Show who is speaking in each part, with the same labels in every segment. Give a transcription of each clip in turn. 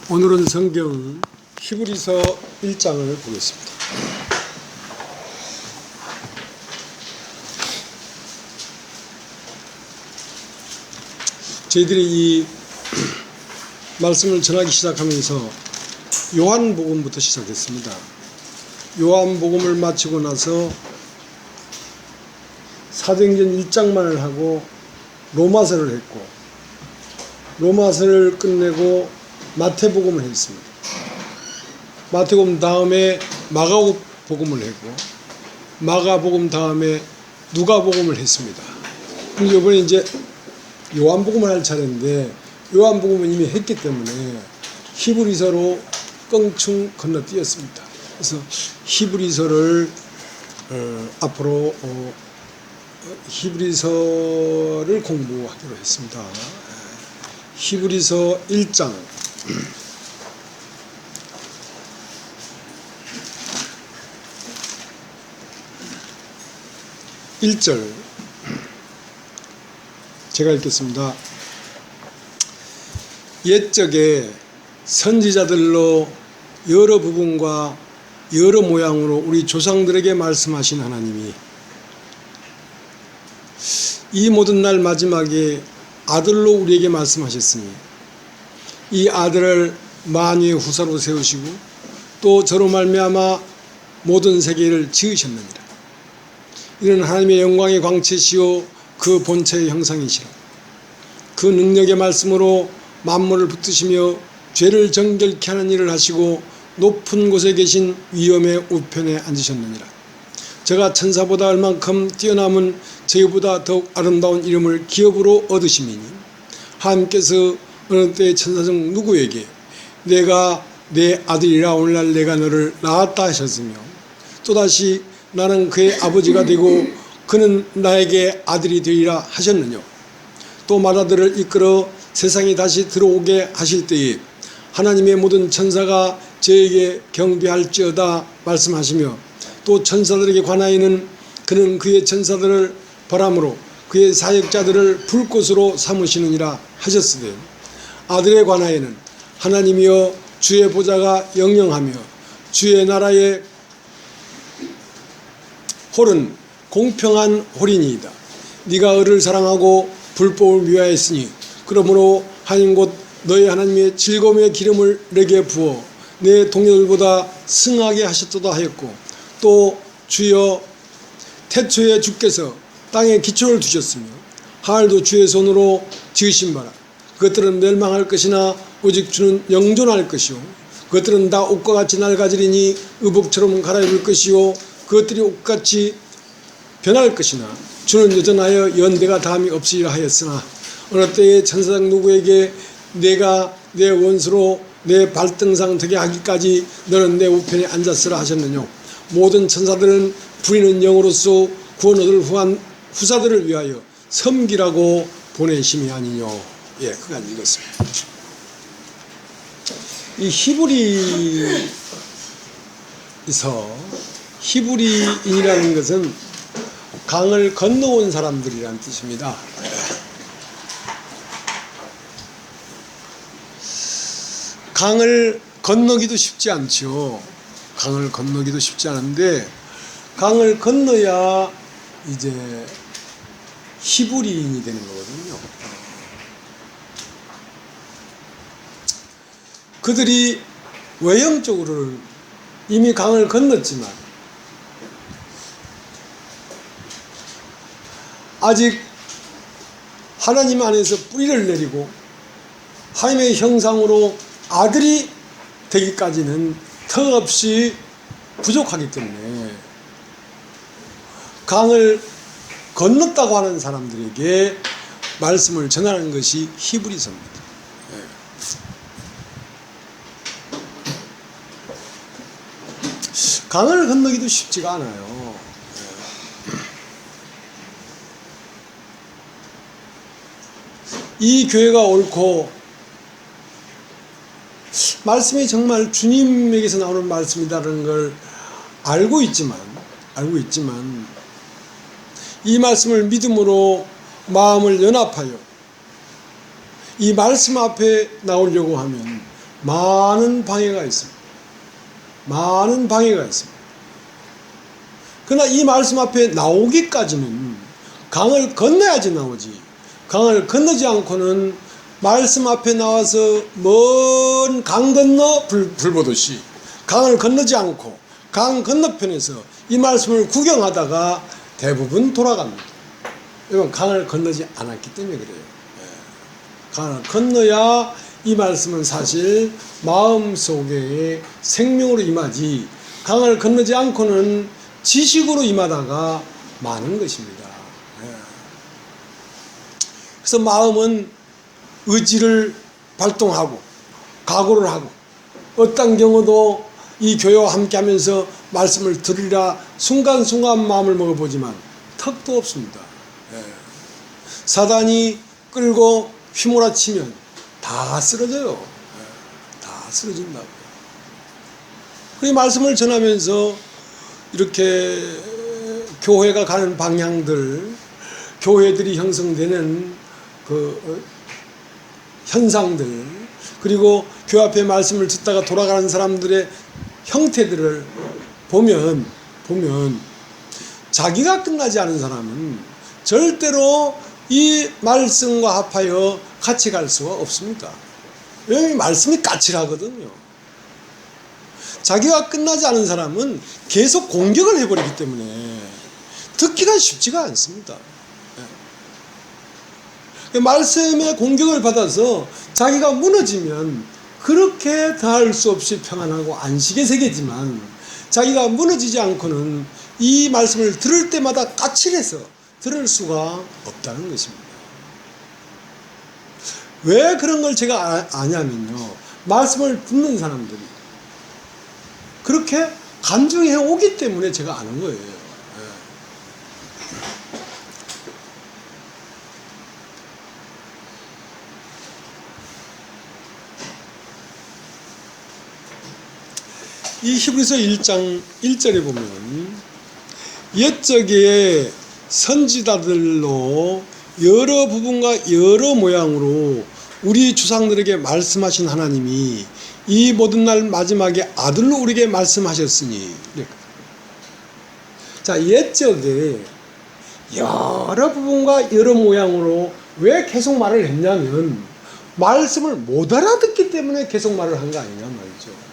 Speaker 1: 오늘은 성경 히브리서 1장을 보겠습니다. 저희들이 이 말씀을 전하기 시작하면서 요한복음부터 시작했습니다. 요한복음을 마치고 나서 사도행전 1장만을 하고 로마서를 했고, 로마서를 끝내고 마태복음을 했습니다. 마태복음 다음에 마가복음을 했고, 마가복음 다음에 누가복음을 했습니다. 그런데 이번에 이제 요한복음을 할 차례인데, 요한복음은 이미 했기 때문에 히브리서로 껑충 건너뛰었습니다. 그래서 히브리서를 앞으로 히브리서를 공부하기로 했습니다. 히브리서 1장 1절 제가 읽겠습니다. 옛적에 선지자들로 여러 부분과 여러 모양으로 우리 조상들에게 말씀하신 하나님이 이 모든 날 마지막에 아들로 우리에게 말씀하셨으니 이 아들을 만유의 후사로 세우시고 또 저로 말미암아 모든 세계를 지으셨느니라. 이는 하나님의 영광의 광채시요 그 본체의 형상이시라. 그 능력의 말씀으로 만물을 붙드시며 죄를 정결케 하는 일을 하시고 높은 곳에 계신 위엄의 우편에 앉으셨느니라. 저가 천사보다 얼만큼 뛰어남은 저희보다 더욱 아름다운 이름을 기업으로 얻으심이니 하나님께서 어느 때 천사 중 누구에게 내가 내 아들이라 오늘날 내가 너를 낳았다 하셨으며 또다시 나는 그의 아버지가 되고 그는 나에게 아들이 되리라 하셨느냐. 또 마다들을 이끌어 세상에 다시 들어오게 하실 때에 하나님의 모든 천사가 저에게 경배할지어다 말씀하시며 또 천사들에게 관하여는 그는 그의 천사들을 바람으로 그의 사역자들을 불꽃으로 삼으시느니라 하셨으되 아들에 관하여는 하나님이여 주의 보좌가 영영하며 주의 나라의 홀은 공평한 홀이니이다. 네가 을을 사랑하고 불법을 미워했으니 그러므로 하나님 곧 너희 하나님의 즐거움의 기름을 내게 부어 내 동료들보다 승하게 하셨도다 하였고 또 주여 태초에 주께서 땅에 기초를 두셨으며 하늘도 주의 손으로 지으신 바라. 그것들은 멸망할 것이나 오직 주는 영존할 것이요 그것들은 다 옷과 같이 낡아지리니 의복처럼 갈아입을 것이요 그것들이 옷같이 변할 것이나 주는 여전하여 연대가 다함이 없으리라 하였으나 어느 때에 천사장 누구에게 내가 내 원수로 내 발등상 되게 하기까지 너는 내 우편에 앉았으라 하셨느냐. 모든 천사들은 부리는 영으로서 구원 얻을 후사들을 위하여 섬기라고 보내심이 아니뇨. 예, 그간 읽었습니다. 이 히브리인이라는 것은 강을 건너온 사람들이라는 뜻입니다. 강을 건너기도 쉽지 않죠. 강을 건너기도 쉽지 않은데 강을 건너야 이제 히브리인이 되는 거거든요. 그들이 외형적으로는 이미 강을 건넜지만 아직 하나님 안에서 뿌리를 내리고 하나님의 형상으로 아들이 되기까지는 턱없이 부족하기 때문에 강을 건넜다고 하는 사람들에게 말씀을 전하는 것이 히브리서입니다. 강을 건너기도 쉽지가 않아요. 이 교회가 옳고 말씀이 정말 주님에게서 나오는 말씀이라는 걸 알고 있지만 이 말씀을 믿음으로 마음을 연합하여 이 말씀 앞에 나오려고 하면 많은 방해가 있습니다. 많은 방해가 있습니다. 그러나 이 말씀 앞에 나오기까지는 강을 건너야지 나오지. 강을 건너지 않고는 말씀 앞에 나와서 먼 강 건너 불 보듯이 강을 건너지 않고 강 건너편에서 이 말씀을 구경하다가 대부분 돌아갑니다. 이건 강을 건너지 않았기 때문에 그래요. 강을 건너야 이 말씀은 사실 마음속에 생명으로 임하지, 강을 건너지 않고는 지식으로 임하다가 마는 것입니다. 그래서 마음은 의지를 발동하고 각오를 하고 어떤 경우도 이 교회와 함께 하면서 말씀을 들으리라 순간순간 마음을 먹어보지만 턱도 없습니다. 사단이 끌고 휘몰아치면 다 쓰러져요. 다 쓰러진다고. 이 말씀을 전하면서 이렇게 교회가 가는 방향들, 교회들이 형성되는 그 현상들, 그리고 교회 앞에 말씀을 듣다가 돌아가는 사람들의 형태들을 보면 자기가 끝나지 않은 사람은 절대로 이 말씀과 합하여 같이 갈 수가 없습니다. 왜냐하면 말씀이 까칠하거든요. 자기가 끝나지 않은 사람은 계속 공격을 해버리기 때문에 듣기가 쉽지가 않습니다. 말씀의 공격을 받아서 자기가 무너지면 그렇게 더할 수 없이 평안하고 안식의 세계지만, 자기가 무너지지 않고는 이 말씀을 들을 때마다 까칠해서 들을 수가 없다는 것입니다. 왜 그런 걸 제가 아냐면요, 말씀을 듣는 사람들이 그렇게 간증해 오기 때문에 제가 아는 거예요. 이 히브리서 1장 1절에 보면 옛적의 선지자들로 여러 부분과 여러 모양으로 우리 주상들에게 말씀하신 하나님이 이 모든 날 마지막에 아들로 우리에게 말씀하셨으니. 자, 옛적에 여러 부분과 여러 모양으로 왜 계속 말을 했냐면 말씀을 못 알아듣기 때문에 계속 말을 한 거 아니냐 말이죠.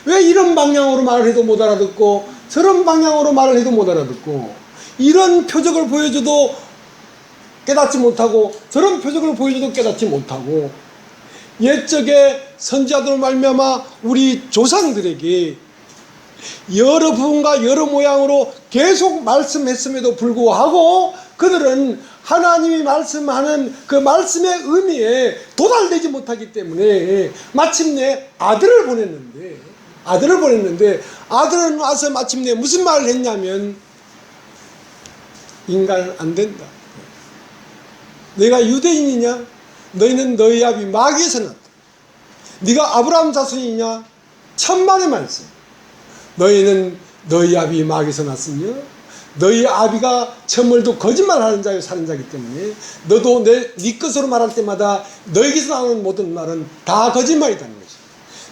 Speaker 1: 왜 이런 방향으로 말을 해도 못 알아듣고 저런 방향으로 말을 해도 못 알아듣고, 이런 표적을 보여줘도 깨닫지 못하고 저런 표적을 보여줘도 깨닫지 못하고, 옛적에 선지자들 말미암아 우리 조상들에게 여러 부분과 여러 모양으로 계속 말씀했음에도 불구하고 그들은 하나님이 말씀하는 그 말씀의 의미에 도달되지 못하기 때문에 마침내 아들을 보냈는데 아들은 와서 마침내 무슨 말을 했냐면, 인간은 안 된다. 너희가 유대인이냐? 너희는 너희 아비 마귀에서 났다. 네가 아브라함 자손이냐? 천만의 말씀. 너희는 너희 아비 마귀에서 났으며 너희 아비가 천물도 거짓말하는 자요 사는 자이기 때문에 너도 네 것으로 말할 때마다 너에게서 나오는 모든 말은 다 거짓말이라는 것이다.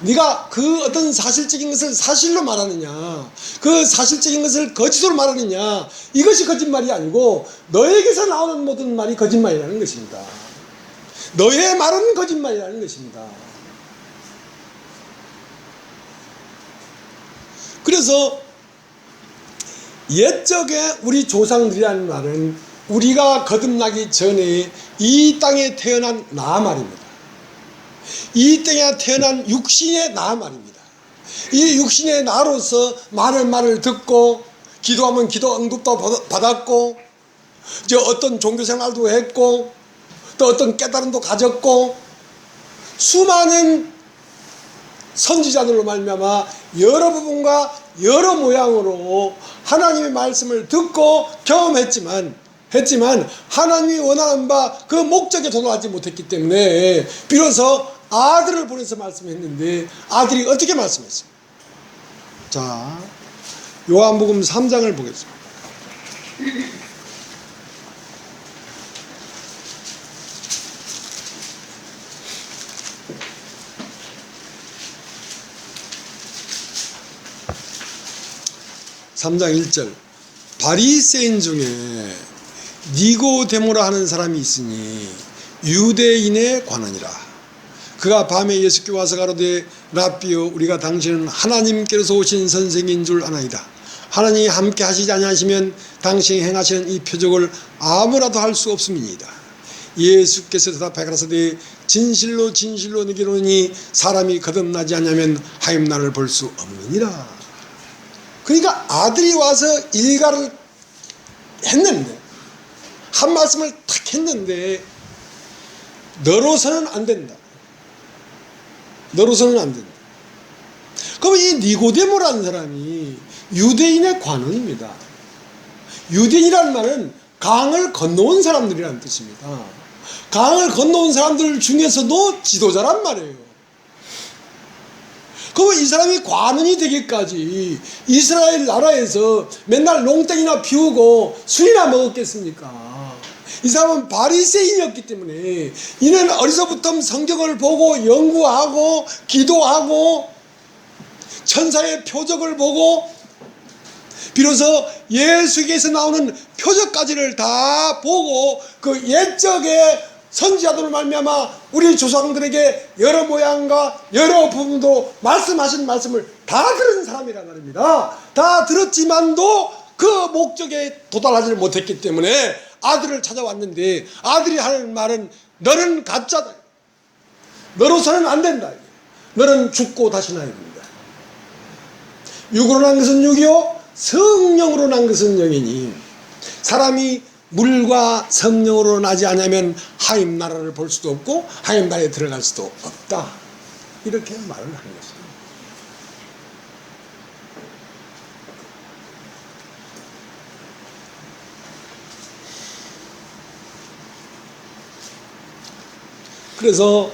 Speaker 1: 네가 그 어떤 사실적인 것을 사실로 말하느냐, 그 사실적인 것을 거짓으로 말하느냐, 이것이 거짓말이 아니고 너에게서 나오는 모든 말이 거짓말이라는 것입니다. 너의 말은 거짓말이라는 것입니다. 그래서 옛적에 우리 조상들이라는 말은 우리가 거듭나기 전에 이 땅에 태어난 나 말입니다. 이 땅에 태어난 육신의 나 말입니다. 이 육신의 나로서 많은 말을 듣고 기도하면 기도 응답도 받았고, 저 어떤 종교생활도 했고, 또 어떤 깨달음도 가졌고, 수많은 선지자들로 말미암아 여러 부분과 여러 모양으로 하나님의 말씀을 듣고 경험했지만 하나님이 원하는 바 그 목적에 도달하지 못했기 때문에 비로소 아들을 보내서 말씀했는데, 아들이 어떻게 말씀했어요? 자, 요한복음 3장을 보겠습니다. 3장 1절 바리새인 중에 니고데모라 하는 사람이 있으니 유대인의 관원이라. 그가 밤에 예수께 와서 가로되 랍비여 우리가 당신은 하나님께로서 오신 선생인 줄 아나이다. 하나님이 함께 하시지 아니하시면 당신이 행하시는 이 표적을 아무라도 할 수 없음이니이다. 예수께서 대답하여 가라사대 진실로 진실로 너희에게 이르노니 사람이 거듭나지 않으면 하임나를 볼 수 없느니라. 그러니까 아들이 와서 일가를 했는데 한 말씀을 탁 했는데 너로서는 안 된다. 너로서는 안 된다. 그럼 이 니고데모라는 사람이 유대인의 관원입니다. 유대인이라는 말은 강을 건너온 사람들이라는 뜻입니다. 강을 건너온 사람들 중에서도 지도자란 말이에요. 그럼 이 사람이 관원이 되기까지 이스라엘 나라에서 맨날 농땡이나 피우고 술이나 먹었겠습니까? 이 사람은 바리새인이었기 때문에 이는 어려서부터 성경을 보고 연구하고 기도하고 천사의 표적을 보고 비로소 예수께서 나오는 표적까지를 다 보고 그 옛적의 선지자들을 말미암아 우리 조상들에게 여러 모양과 여러 부분도 말씀하신 말씀을 다 들은 사람이란 말입니다. 다 들었지만도 그 목적에 도달하지 못했기 때문에 아들을 찾아왔는데 아들이 하는 말은 너는 가짜다. 너로서는 안 된다. 너는 죽고 다시 나야 된다. 육으로 난 것은 육이요 성령으로 난 것은 영이니 사람이 물과 성령으로 나지 않으면 하임 나라를 볼 수도 없고 하임 나라에 들어갈 수도 없다. 이렇게 말을 하는 것입니다. 그래서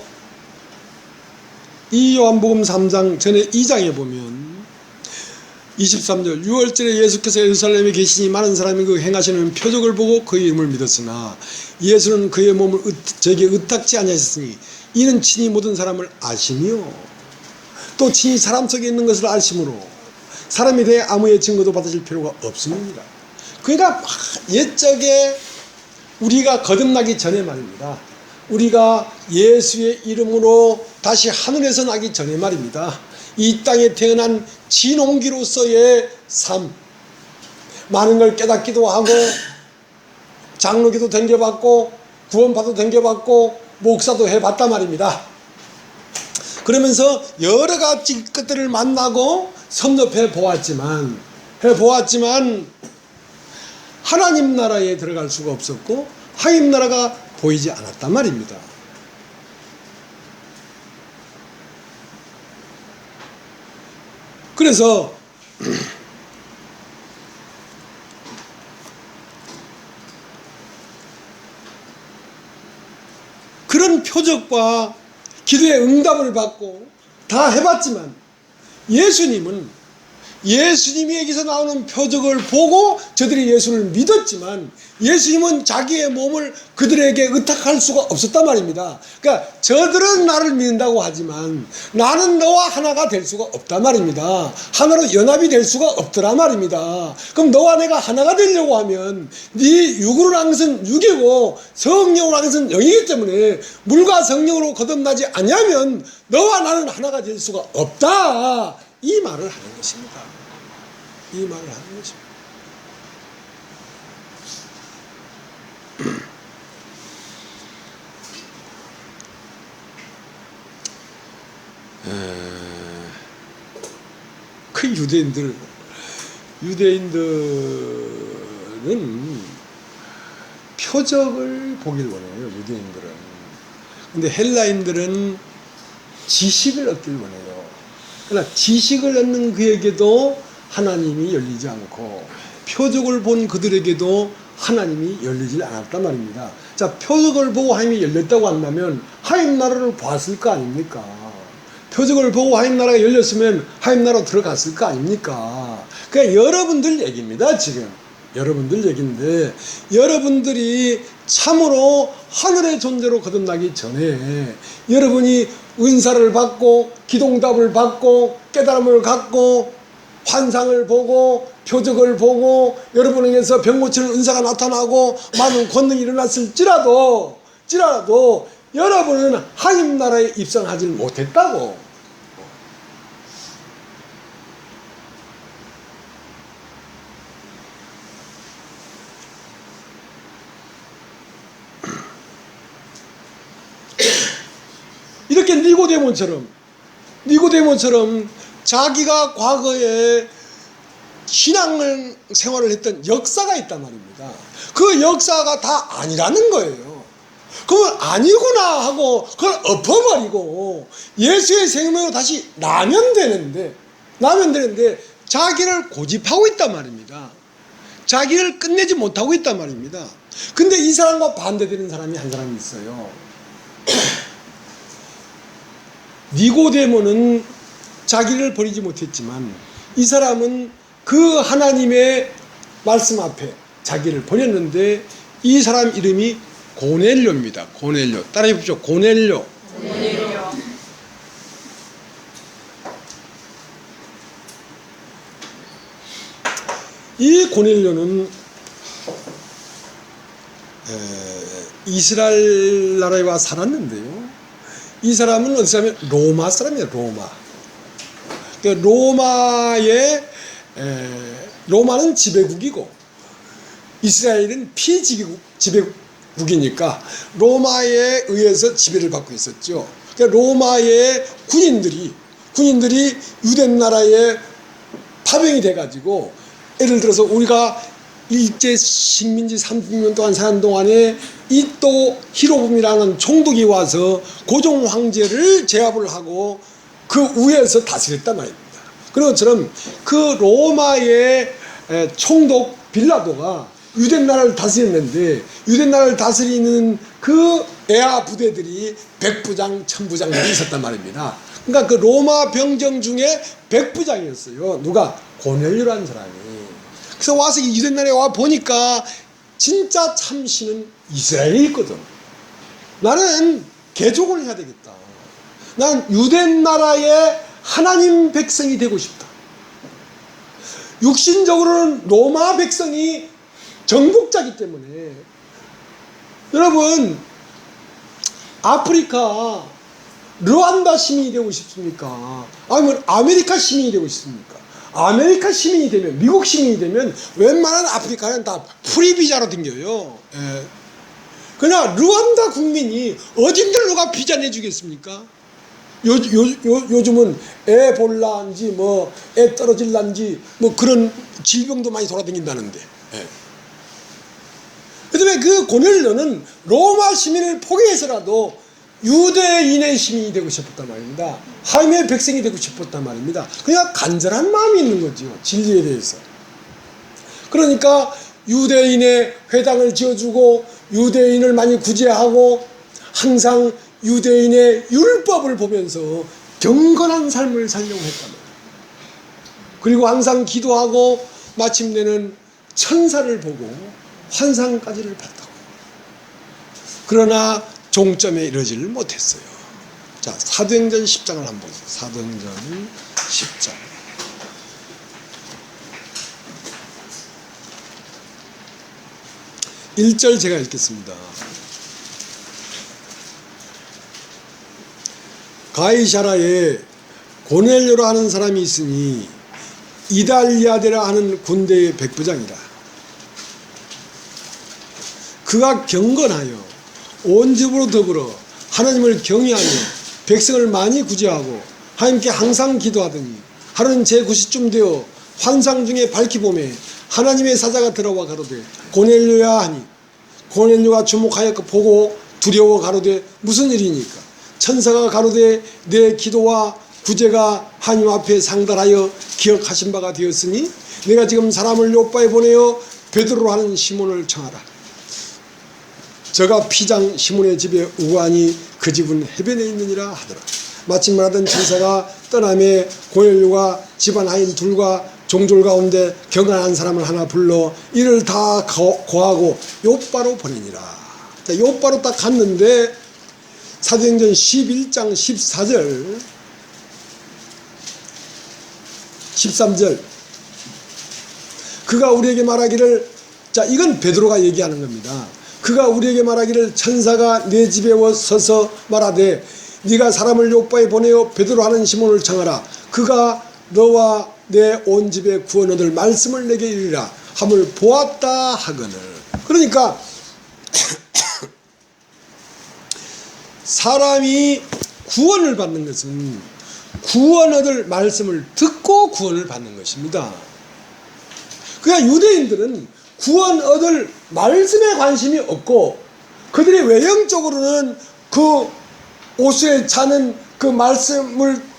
Speaker 1: 이 요한복음 3장 전에 2장에 보면 23절 6월절에 예수께서 예루살렘에 계시니 많은 사람이 그 행하시는 표적을 보고 그의 이름을 믿었으나 예수는 그의 몸을 저에게 의탁지 아니하셨으니 이는 친히 모든 사람을 아시니요 또 친히 사람 속에 있는 것을 아심으로 사람에 대해 아무의 증거도 받으실 필요가 없습니다. 그러니까 옛적에 우리가 거듭나기 전에 말입니다. 우리가 예수의 이름으로 다시 하늘에서 나기 전에 말입니다. 이 땅에 태어난 진홍기로서의 삶, 많은 걸 깨닫기도 하고 장로기도 댕겨봤고 구원파도 댕겨봤고 목사도 해봤단 말입니다. 그러면서 여러 가지 것들을 만나고 섭렵해 보았지만 하나님 나라에 들어갈 수가 없었고 하나님 나라가 보이지 않았단 말입니다. 그래서 그런 표적과 기도의 응답을 받고 다 해봤지만 예수님이 여기서 나오는 표적을 보고 저들이 예수를 믿었지만 예수님은 자기의 몸을 그들에게 의탁할 수가 없었단 말입니다. 그러니까 저들은 나를 믿는다고 하지만 나는 너와 하나가 될 수가 없단 말입니다. 하나로 연합이 될 수가 없더란 말입니다. 그럼 너와 내가 하나가 되려고 하면 네 육으로 난 것은 육이고 성령으로 난 것은 영이기 때문에 물과 성령으로 거듭나지 않으면 너와 나는 하나가 될 수가 없다. 이 말을 하는 것입니다. 이 말을 하는 것입니다. 그 유대인들은 표적을 보길 원해요. 유대인들은. 근데 헬라인들은 지식을 얻길 원해요. 그러나 지식을 얻는 그에게도 하나님이 열리지 않고 표적을 본 그들에게도 하나님이 열리지 않았단 말입니다. 자, 표적을 보고 하나님이 열렸다고 한다면 하나님 나라를 봤을 거 아닙니까? 표적을 보고 하나님 나라가 열렸으면 하나님 나라로 들어갔을 거 아닙니까? 그러니까 여러분들 얘기입니다. 지금 여러분들 얘기인데 여러분들이 참으로 하늘의 존재로 거듭나기 전에 여러분이 은사를 받고 기도응답을 받고 깨달음을 갖고 환상을 보고 표적을 보고 여러분에게서 병 고치는 은사가 나타나고 많은 권능이 일어났을지라도 여러분은 하나님 나라에 입성하지 못했다고. 이렇게 니고데모처럼 자기가 과거에 신앙을 생활을 했던 역사가 있단 말입니다. 그 역사가 다 아니라는 거예요. 그건 아니구나 하고 그걸 엎어버리고 예수의 생명으로 다시 나면 되는데 자기를 고집하고 있단 말입니다. 자기를 끝내지 못하고 있단 말입니다. 근데 이 사람과 반대되는 사람이 한 사람이 있어요. 니고데모는 자기를 버리지 못했지만 이 사람은 그 하나님의 말씀 앞에 자기를 버렸는데 이 사람 이름이 고넬료입니다. 고넬료. 따라해 보십시오. 고넬료. 이 고넬료는 이스라엘 나라에 와 살았는데요. 이 사람은 어디 사람이에요? 로마 사람이에요. 로마는 지배국이고 이스라엘은 피지배국이니까 로마에 의해서 지배를 받고 있었죠. 그러니까 로마의 군인들이 유대 나라에 파병이 돼가지고 예를 들어서 우리가 일제 식민지 30년 동안 사는 동안에 이또 히로부미라는 총독이 와서 고종 황제를 제압을 하고 그 위에서 다스렸단 말입니다. 그런 것처럼 그 로마의 총독 빌라도가 유대 나라를 다스렸는데 유대 나라를 다스리는 그 에아 부대들이 백부장, 천부장들이 있었단 말입니다. 그러니까 그 로마 병정 중에 백부장이었어요. 누가? 고넬료라는 사람이. 그래서 와서 유대 나라에 와 보니까 진짜 참신은 이스라엘에 있거든. 나는 개종을 해야 되겠다. 난 유대 나라의 하나님 백성이 되고 싶다. 육신적으로는 로마 백성이 정복자이기 때문에 여러분 아프리카 르완다 시민이 되고 싶습니까? 아니면 아메리카 시민이 되고 싶습니까? 아메리카 시민이 되면, 미국 시민이 되면 웬만한 아프리카는 다 프리비자로 댕겨요. 예. 그러나 르완다 국민이 어딘들 누가 비자 내주겠습니까? 요즘은 에볼라인지 애 떨어질란지 그런 질병도 많이 돌아다닌다는데. 예. 그다음에 그 고넬료는 로마 시민을 포기해서라도 유대인의 시민이 되고 싶었단 말입니다. 하나님의 백성이 되고 싶었단 말입니다. 그냥 간절한 마음이 있는 거죠. 진리에 대해서. 그러니까 유대인의 회당을 지어주고 유대인을 많이 구제하고 항상 유대인의 율법을 보면서 경건한 삶을 살려고 했단 말이에요. 그리고 항상 기도하고 마침내는 천사를 보고 환상까지를 봤다고. 그러나 종점에 이르지를 못했어요. 자, 사도행전 10장을 한번 보세요. 사도행전 10장. 1절 제가 읽겠습니다. 가이사라에 고넬료라 하는 사람이 있으니 이달리아데라 하는 군대의 백부장이라. 그가 경건하여 온 집으로 더불어 하나님을 경외하며 백성을 많이 구제하고 하나님께 항상 기도하더니 하루는 제9시쯤 되어 환상 중에 밝히 보매 하나님의 사자가 들어와 가로되 고넬료야 하니 고넬료가 주목하여 보고 두려워 가로되 무슨 일이니까? 천사가 가로되 내 기도와 구제가 하나님 앞에 상달하여 기억하신 바가 되었으니 내가 지금 사람을 요바에 보내어 베드로로 하는 시몬을 청하라. 저가 피장 시몬의 집에 우하니 그 집은 해변에 있느니라 하더라. 마침 말하던 천사가 떠남에 고넬료가 집안 하인 둘과 종졸 가운데 경건한 사람을 하나 불러 이를 다 고하고 요바로 보내니라. 자, 요바로 딱 갔는데 사도행전 11장 14절 13절. 그가 우리에게 말하기를, 자, 이건 베드로가 얘기하는 겁니다. 그가 우리에게 말하기를 천사가 내 집에 서서 말하되 네가 사람을 요바에 보내어 베드로 하는 시몬을 청하라. 그가 너와 내 온 집에 구원 얻을 말씀을 내게 이르리라 함을 보았다 하거늘. 그러니까 사람이 구원을 받는 것은 구원 얻을 말씀을 듣고 구원을 받는 것입니다. 그러니까 유대인들은 구원 얻을 말씀에 관심이 없고 그들이 외형적으로는 그 옷에 차는 그 말씀을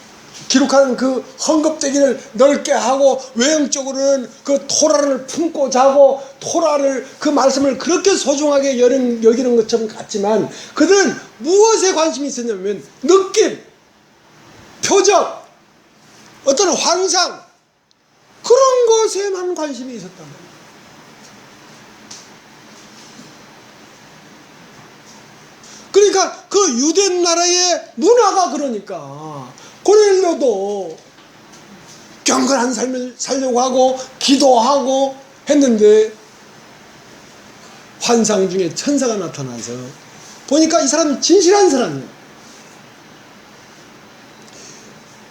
Speaker 1: 기록하는 그 헝겊대기를 넓게 하고 외형적으로는 그 토라를 품고 자고 토라를 그 말씀을 그렇게 소중하게 여기는 것처럼 같지만 그들은 무엇에 관심이 있었냐면 느낌, 표적, 어떤 환상 그런 것에만 관심이 있었단 말이에요. 그러니까 그 유대 나라의 문화가 그러니까 고넬료도 경건한 삶을 살려고 하고 기도하고 했는데 환상 중에 천사가 나타나서 보니까 이 사람은 진실한 사람이야.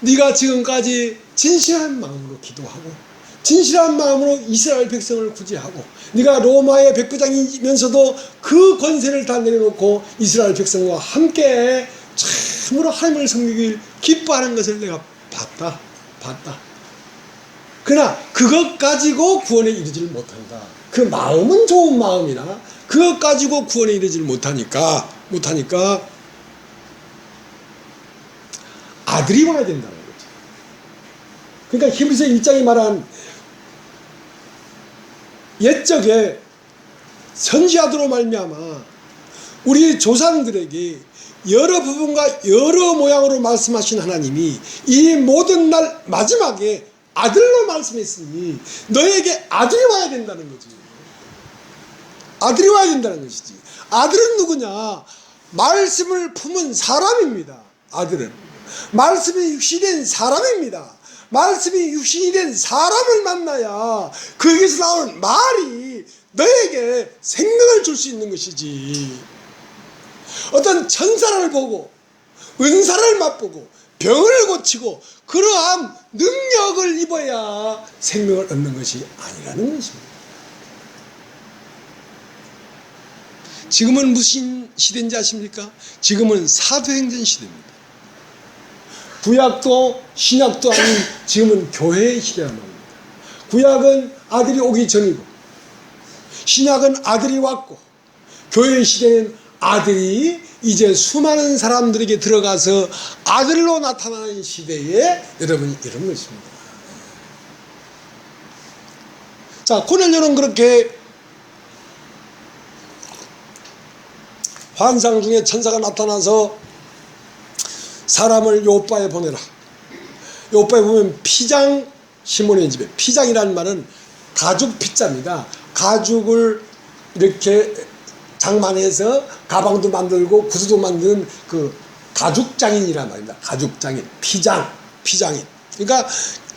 Speaker 1: 네가 지금까지 진실한 마음으로 기도하고 진실한 마음으로 이스라엘 백성을 구제하고 네가 로마의 백부장이면서도 그 권세를 다 내려놓고 이스라엘 백성과 함께 참으로 하나님을 섬기길 기뻐하는 것을 내가 봤다. 그러나 그것 가지고 구원에 이르지를 못한다. 그 마음은 좋은 마음이나 그것 가지고 구원에 이르지를 못하니까 아들이 와야 된다는 거죠. 그러니까 히브리서 1장이 말한 옛적에 선지자들로 말미암아 우리 조상들에게 여러 부분과 여러 모양으로 말씀하신 하나님이 이 모든 날 마지막에 아들로 말씀했으니 너에게 아들이 와야 된다는 거지. 아들이 와야 된다는 것이지. 아들은 누구냐? 말씀을 품은 사람입니다. 아들은 말씀이 육신이 된 사람입니다. 말씀이 육신이 된 사람을 만나야 거기서 나오는 말이 너에게 생명을 줄 수 있는 것이지. 어떤 천사를 보고 은사를 맛보고 병을 고치고 그러한 능력을 입어야 생명을 얻는 것이 아니라는 것입니다. 지금은 무슨 시대인지 아십니까? 지금은 사도행전 시대입니다. 구약도 신약도 아닌 지금은 교회의 시대란 말입니다. 구약은 아들이 오기 전이고 신약은 아들이 왔고 교회의 시대는 아들이 이제 수많은 사람들에게 들어가서 아들로 나타나는 시대에 여러분이 이런 것입니다. 자, 고넬료는 그렇게 환상 중에 천사가 나타나서 사람을 요바에 보내라. 요바에 보면 피장 시몬의 집에, 피장이라는 말은 가죽 피자입니다. 가죽을 이렇게 장만해서 가방도 만들고 구두도 만드는 그 가죽장인이란 말입니다. 가죽장인, 피장인. 그러니까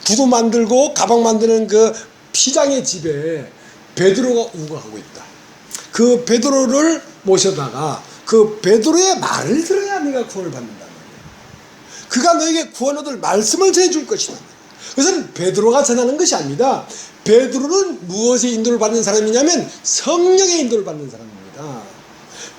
Speaker 1: 구두 만들고 가방 만드는 그 피장의 집에 베드로가 우거하고 있다. 그 베드로를 모셔다가 그 베드로의 말을 들어야 네가 구원을 받는다는 거예요. 그가 너에게 구원 얻을 말씀을 전해줄 것이다. 그것은 베드로가 전하는 것이 아닙니다. 베드로는 무엇에 인도를 받는 사람이냐면 성령의 인도를 받는 사람입니다.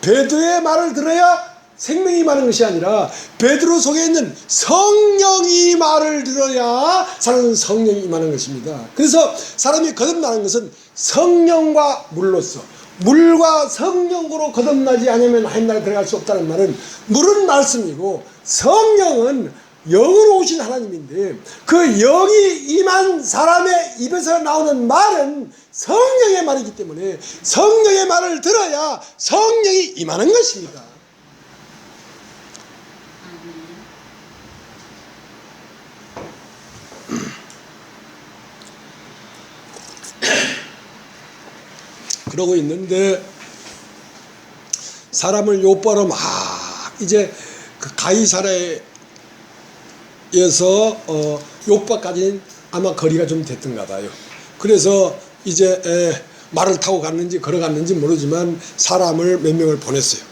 Speaker 1: 베드로의 말을 들어야 생명이 임하는 것이 아니라 베드로 속에 있는 성령이 말을 들어야 사람은 성령이 임하는 것입니다. 그래서 사람이 거듭나는 것은 성령과 물로서, 물과 성령으로 거듭나지 않으면 하나님 나라에 들어갈 수 없다는 말은 물은 말씀이고 성령은 영으로 오신 하나님인데 그 영이 임한 사람의 입에서 나오는 말은 성령의 말이기 때문에 성령의 말을 들어야 성령이 임하는 것입니다. 그러고 있는데 사람을 요바로 막 이제 그 가이사랴에서 요바까지는 아마 거리가 좀 됐던가 봐요. 그래서 이제 말을 타고 갔는지 걸어갔는지 모르지만 사람을 몇 명을 보냈어요.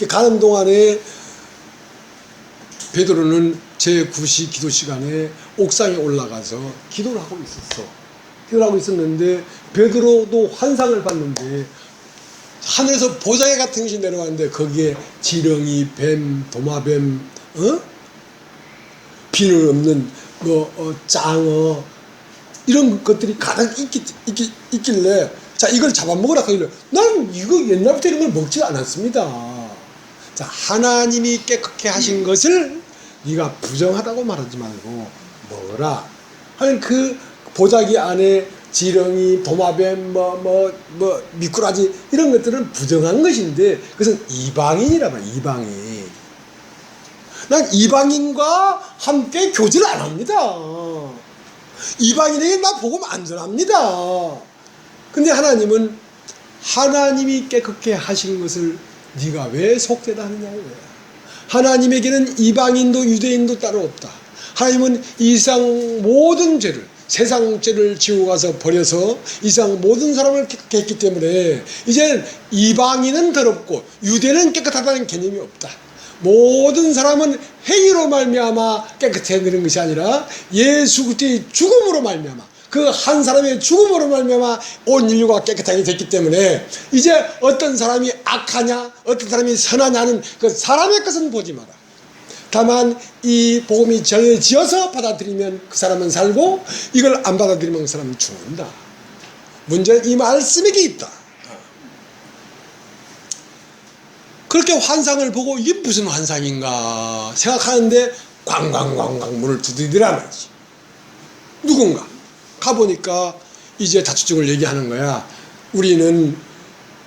Speaker 1: 가는 동안에 베드로는 제9시 기도 시간에 옥상에 올라가서 기도를 하고 있었어. 기도를 하고 있었는데 베드로도 환상을 봤는데 하늘에서 보자기 같은 것이 내려왔는데 거기에 지렁이, 뱀, 도마뱀, 비늘 없는 짱어 이런 것들이 가득 있길래 자 이걸 잡아먹으라 하길래 난 이거 옛날부터 이런 걸 먹지 않았습니다. 자 하나님이 깨끗게 하신 것을 네가 부정하다고 말하지 말고 먹어라 하는 그 보자기 안에 지렁이, 도마뱀, 미꾸라지 이런 것들은 부정한 것인데 그것은 이방인이라 말이야. 이방인. 난 이방인과 함께 교제를 안 합니다. 이방인에게 나 복음 안 전합니다. 근데 하나님은 하나님이 깨끗게 하신 것을 네가 왜 속되다 하느냐고요. 하나님에게는 이방인도 유대인도 따로 없다. 하나님은 이 세상 모든 죄를 세상 죄를 지고 가서 버려서 이 세상 모든 사람을 깨끗게 했기 때문에 이제는 이방인은 더럽고 유대는 깨끗하다는 개념이 없다. 모든 사람은 행위로 말미암아 깨끗해지는 것이 아니라 예수 그리스도의 죽음으로 말미암아 그 한 사람의 죽음으로 말미암아 온 인류가 깨끗하게 됐기 때문에 이제 어떤 사람이 악하냐 어떤 사람이 선하냐는 그 사람의 것은 보지 마라. 다만 이 복음이 정해지어서 받아들이면 그 사람은 살고 이걸 안 받아들이면 그 사람은 죽는다. 문제는 이 말씀에 있다. 그렇게 환상을 보고 이게 무슨 환상인가 생각하는데 광광광광 문을 두드리더라 말이지. 누군가 가보니까 이제 자초증을 얘기하는 거야. 우리는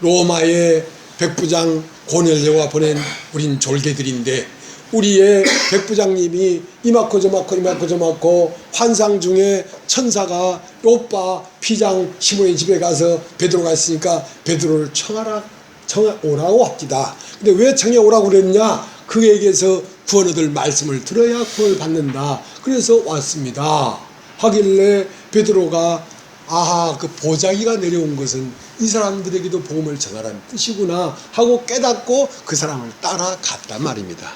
Speaker 1: 로마의 백부장 고넬료가 보낸 우린 졸개들인데 우리의 백부장님이 이마코 저마코 환상 중에 천사가 요빠 피장 시몬의 집에 가서 베드로가 있으니까 베드로를 청해 오라고 합니다. 근데 왜 청해 오라고 그랬냐? 그에게서 구원 얻을 말씀을 들어야 구원을 받는다. 그래서 왔습니다. 하길래 베드로가 아하 그 보자기가 내려온 것은 이 사람들에게도 복음을 전하라는 뜻이구나 하고 깨닫고 그 사람을 따라갔단 말입니다.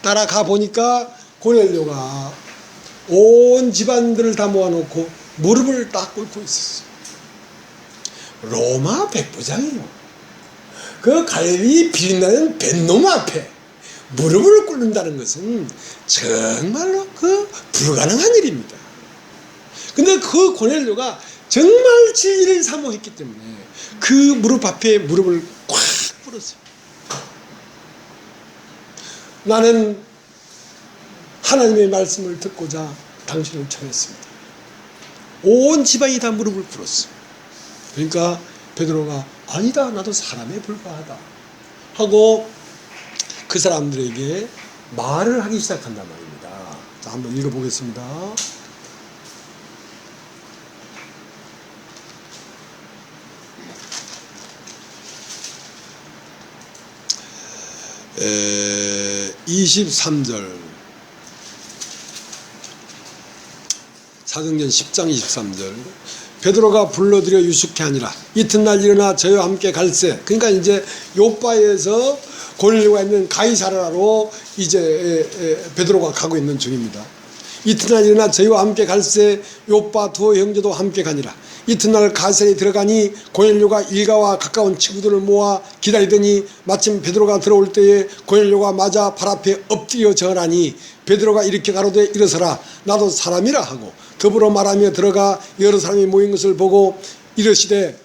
Speaker 1: 따라가 보니까 고넬료가 온 집안들을 다 모아놓고 무릎을 딱 꿇고 있었어요. 로마 백부장이요. 그 갈비 비린나는 뱃놈 앞에 무릎을 꿇는다는 것은 정말로 그 불가능한 일입니다. 근데 그 고넬료가 정말 진리를 사모했기 때문에 그 무릎 앞에 무릎을 꽉 꿇었어요. 나는 하나님의 말씀을 듣고자 당신을 청했습니다. 온 집안이 다 무릎을 꿇었어. 그러니까 베드로가 아니다 나도 사람에 불과하다 하고 그 사람들에게 말을 하기 시작한단 말입니다. 자, 한번 읽어보겠습니다. 에, 23절 사도행전 10장 23절 베드로가 불러들여 유숙케 하니라. 이튿날 일어나 저희와 함께 갈새. 그러니까 이제 요빠에서 고넬료가 있는 가이사라로 이제 베드로가 가고 있는 중입니다. 이튿날 일어나 저희와 함께 갈새. 요빠 두 형제도 함께 가니라. 이튿날 가이사라에 들어가니 고넬료가 일가와 가까운 친구들을 모아 기다리더니 마침 베드로가 들어올 때에 고넬료가 맞아 발 앞에 엎드려 절하니 베드로가 이렇게 가로되 일어서라 나도 사람이라 하고 더불어 말하며 들어가 여러 사람이 모인 것을 보고 이르되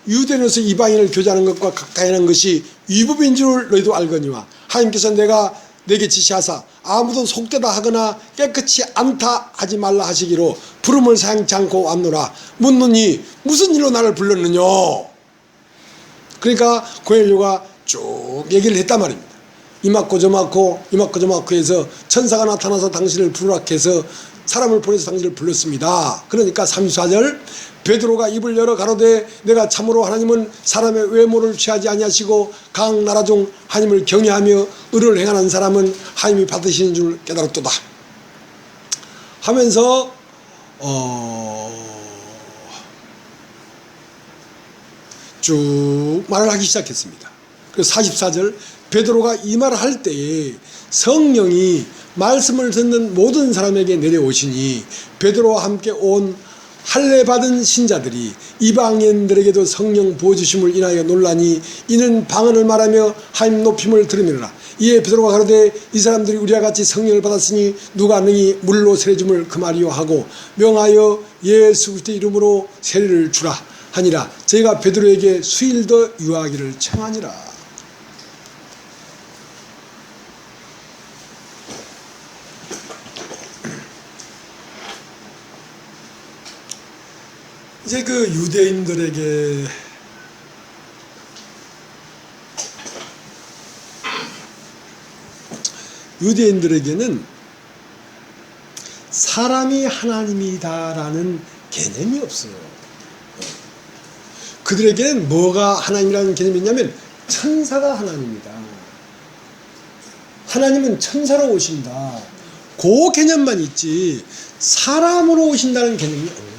Speaker 1: 유대인으로서 이방인을 교제하는 것과 가까이 하는 것이 위법인 줄 너희도 알거니와 하나님께서 내게 지시하사 아무도 속되다 하거나 깨끗이 않다 하지 말라 하시기로 부름을 사양치 않고 왔노라. 묻느니 무슨 일로 나를 불렀느냐. 그러니까 고넬료가 쭉 얘기를 했단 말입니다. 이마코 저마코 해서 천사가 나타나서 당신을 부르라 해서 사람을 보내서 당신을 불렀습니다. 그러니까 34절 베드로가 입을 열어 가로되 내가 참으로 하나님은 사람의 외모를 취하지 아니하시고 각 나라 중 하나님을 경외하며 의를 행하는 사람은 하나님이 받으시는 줄 깨달았도다 하면서 쭉 말을 하기 시작했습니다. 그래서 44절, 베드로가 이 말을 할 때에 성령이 말씀을 듣는 모든 사람에게 내려오시니 베드로와 함께 온 할례 받은 신자들이 이방인들에게도 성령 부어주심을 인하여 놀라니 이는 방언을 말하며 하나님 높임을 들으미라. 이에 베드로가 가로되 이 사람들이 우리와 같이 성령을 받았으니 누가 능히 물로 세례줌을 금하리요 하고 명하여 예수 그리스도의 이름으로 세례를 주라 하니라. 저희가 베드로에게 수일 더 유하기를 청하니라. 이제 그 유대인들에게는 사람이 하나님이다라는 개념이 없어요. 그들에게는 뭐가 하나님이라는 개념이 있냐면 천사가 하나님이다. 하나님은 천사로 오신다. 그 개념만 있지 사람으로 오신다는 개념이 없는 거예요.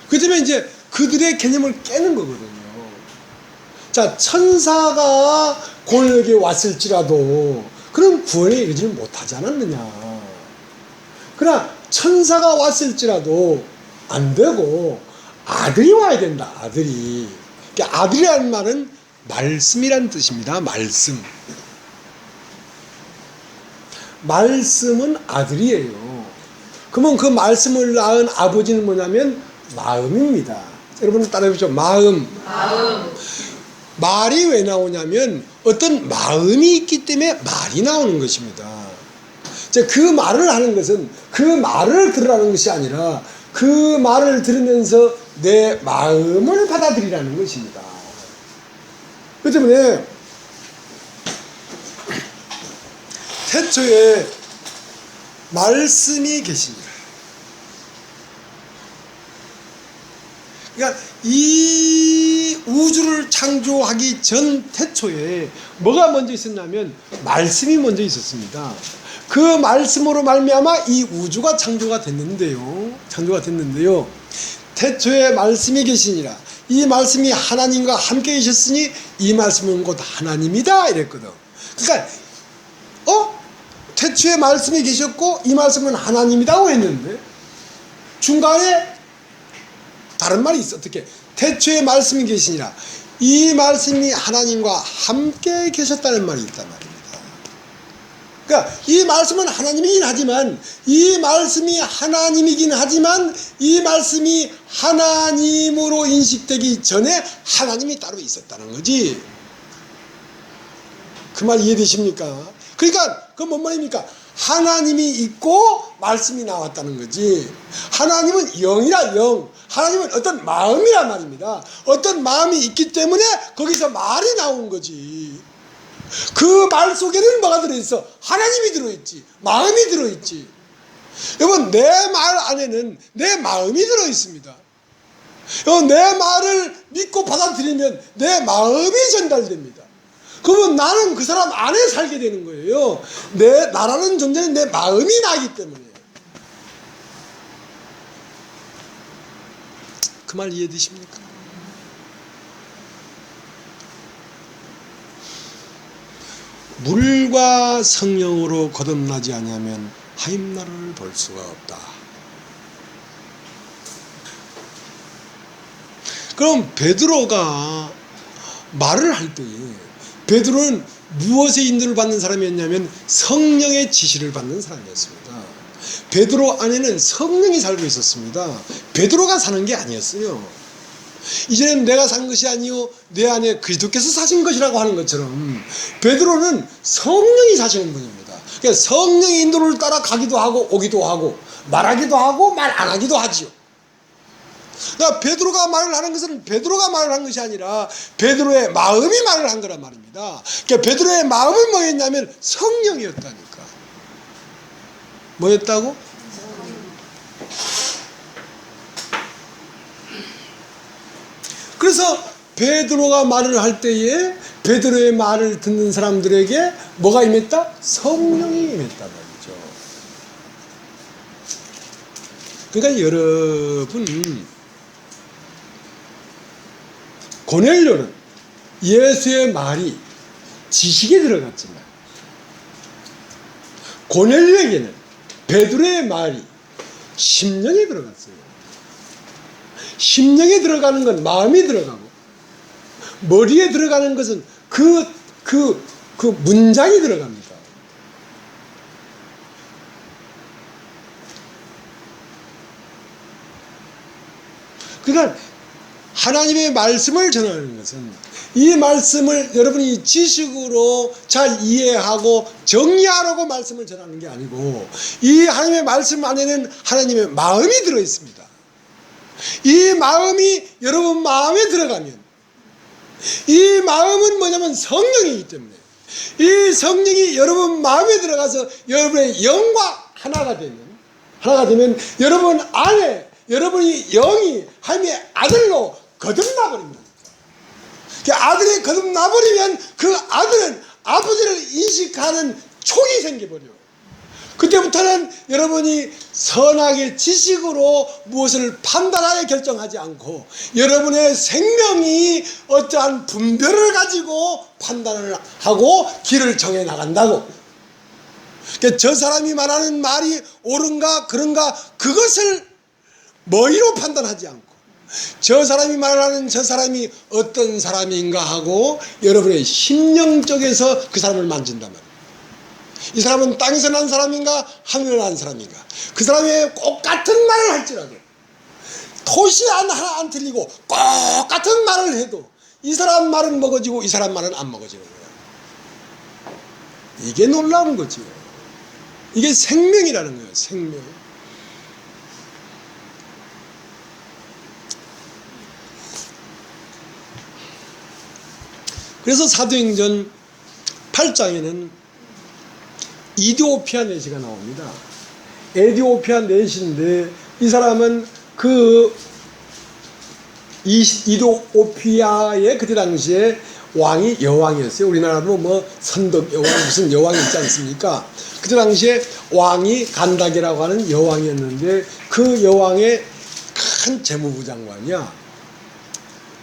Speaker 1: 그 때문에 이제 그들의 개념을 깨는 거거든요. 자, 천사가 고인에게 왔을지라도 그런 구원에 이르지는 못하지 않았느냐. 그러나 천사가 왔을지라도 안 되고 아들이 와야 된다. 아들이. 그러니까 아들이라는 말은 말씀이란 뜻입니다. 말씀. 말씀은 아들이에요. 그러면 그 말씀을 낳은 아버지는 뭐냐면 마음입니다. 여러분 따라해보죠. 마음. 말이 왜 나오냐면 어떤 마음이 있기 때문에 말이 나오는 것입니다. 그 말을 하는 것은 그 말을 들으라는 것이 아니라 그 말을 들으면서 내 마음을 받아들이라는 것입니다. 그 때문에 태초에 말씀이 계십니다. 그러니까 이 우주를 창조하기 전 태초에 뭐가 먼저 있었냐면 말씀이 먼저 있었습니다. 그 말씀으로 말미암아 이 우주가 창조가 됐는데요. 태초에 말씀이 계시니라. 이 말씀이 하나님과 함께 계셨으니 이 말씀은 곧 하나님이다 이랬거든. 그러니까 태초에 말씀이 계셨고 이 말씀은 하나님이라고 했는데 중간에 다른 말이 있어. 어떻게? 태초에 말씀이 계시니라. 이 말씀이 하나님과 함께 계셨다는 말이 있단 말입니다. 그러니까 이 말씀은 하나님이긴 하지만 이 말씀이 하나님으로 인식되기 전에 하나님이 따로 있었다는 거지. 그 말 이해되십니까? 그러니까 그건 뭔 말입니까? 하나님이 있고 말씀이 나왔다는 거지. 하나님은 영이라 영. 하나님은 어떤 마음이란 말입니다. 어떤 마음이 있기 때문에 거기서 말이 나온 거지. 그 말 속에는 뭐가 들어있어? 하나님이 들어있지. 마음이 들어있지. 여러분 내 말 안에는 내 마음이 들어있습니다. 여러분 내 말을 믿고 받아들이면 내 마음이 전달됩니다. 그러면 나는 그 사람 안에 살게 되는 거예요. 나라는 존재는 내 마음이 나기 때문에. 그 말 이해되십니까? 물과 성령으로 거듭나지 아니하면 하임나라를 볼 수가 없다. 그럼 베드로가 말을 할 때에 베드로는 무엇의 인도를 받는 사람이었냐면 성령의 지시를 받는 사람이었습니다. 베드로 안에는 성령이 살고 있었습니다. 베드로가 사는 게 아니었어요. 이제는 내가 산 것이 아니요 내 안에 그리스도께서 사신 것이라고 하는 것처럼 베드로는 성령이 사시는 분입니다. 그러니까 성령의 인도를 따라 가기도 하고 오기도 하고 말하기도 하고 말 안 하기도 하지요. 그러니까 베드로가 말을 하는 것은 베드로가 말을 한 것이 아니라 베드로의 마음이 말을 한 거란 말입니다. 그러니까 베드로의 마음은 뭐였냐면 성령이었다니까. 뭐였다고? 그래서 베드로가 말을 할 때에 베드로의 말을 듣는 사람들에게 뭐가 임했다? 성령이 임했단 말이죠. 그러니까 여러분, 고넬료는 예수의 말이 지식에 들어갔지만 고넬료에게는 베드로의 말이 심령에 들어갔어요. 심령에 들어가는 건 마음이 들어가고, 머리에 들어가는 것은 그 문장이 들어갑니다. 그러니까 하나님의 말씀을 전하는 것은 이 말씀을 여러분이 지식으로 잘 이해하고 정리하라고 말씀을 전하는 게 아니고, 이 하나님의 말씀 안에는 하나님의 마음이 들어 있습니다. 이 마음이 여러분 마음에 들어가면, 이 마음은 뭐냐면 성령이기 때문에, 이 성령이 여러분 마음에 들어가서 여러분의 영과 하나가 되면 여러분 안에 여러분이 영이 하나님의 아들로 거듭나버립니다. 그 아들이 거듭나버리면 그 아들은 아버지를 인식하는 촉이 생겨버려요. 그때부터는 여러분이 선악의 지식으로 무엇을 판단하여 결정하지 않고 여러분의 생명이 어떠한 분별을 가지고 판단을 하고 길을 정해 나간다고. 그러니까 저 사람이 말하는 말이 옳은가 그런가 그것을 머리로 판단하지 않고, 저 사람이 말하는 저 사람이 어떤 사람인가 하고 여러분의 심령 쪽에서 그 사람을 만진단 말이에요. 이 사람은 땅에서 난 사람인가 하늘에서 난 사람인가, 그 사람의 똑같은 말을 할지라도 토시 하나 안 틀리고 똑같은 말을 해도 이 사람 말은 먹어지고 이 사람 말은 안 먹어지는 거야. 이게 놀라운 거지. 이게 생명이라는 거예요. 생명. 그래서 사도행전 8장에는 이디오피아 내시가 나옵니다. 에디오피아 내시인데 이 사람은 그 이디오피아의 그때 당시에 왕이 여왕이었어요. 우리나라도 뭐 선덕 여왕 무슨 여왕이 있지 않습니까? 그때 당시에 왕이 간다게라고 하는 여왕이었는데 그 여왕의 큰 재무부 장관이야.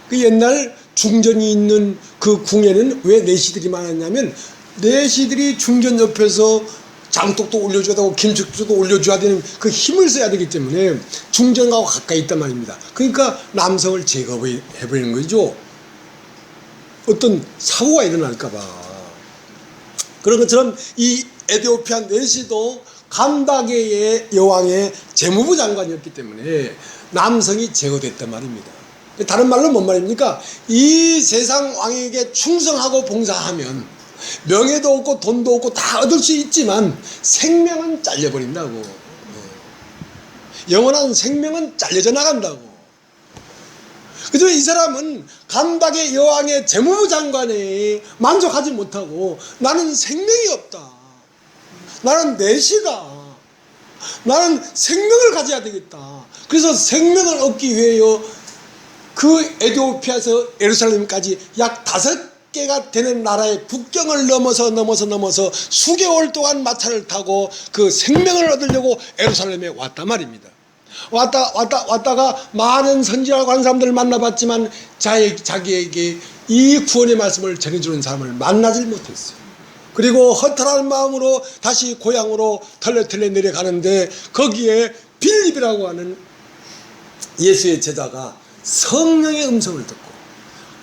Speaker 1: 그 옛날 중전이 있는 그 궁에는 왜 내시들이 많았냐면, 내시들이 중전 옆에서 장독도 올려줘야 되고 김축도 올려줘야 되는 그 힘을 써야 되기 때문에 중전하고 가까이 있단 말입니다. 그러니까 남성을 제거해버리는 거죠. 어떤 사고가 일어날까봐. 그런 것처럼 이 에디오피아 내시도 간다게의 여왕의 재무부 장관이었기 때문에 남성이 제거됐단 말입니다. 다른 말로 뭔 말입니까? 이 세상 왕에게 충성하고 봉사하면 명예도 없고 돈도 없고 다 얻을 수 있지만 생명은 잘려버린다고. 영원한 생명은 잘려져 나간다고. 그래서 이 사람은 간다게 여왕의 재무부 장관에 만족하지 못하고 나는 생명이 없다. 나는 내시다. 나는 생명을 가져야 되겠다. 그래서 생명을 얻기 위해요. 그 에디오피아에서 예루살렘까지 약 5개가 되는 나라의 국경을 넘어서 수개월 동안 마차를 타고 그 생명을 얻으려고 예루살렘에 왔단 말입니다. 왔다가 많은 선지자라고 하는 사람들을 만나봤지만 자기에게 이 구원의 말씀을 전해주는 사람을 만나질 못했어요. 그리고 허탈한 마음으로 다시 고향으로 털레털레 내려가는데 거기에 빌립이라고 하는 예수의 제자가 성령의 음성을 듣고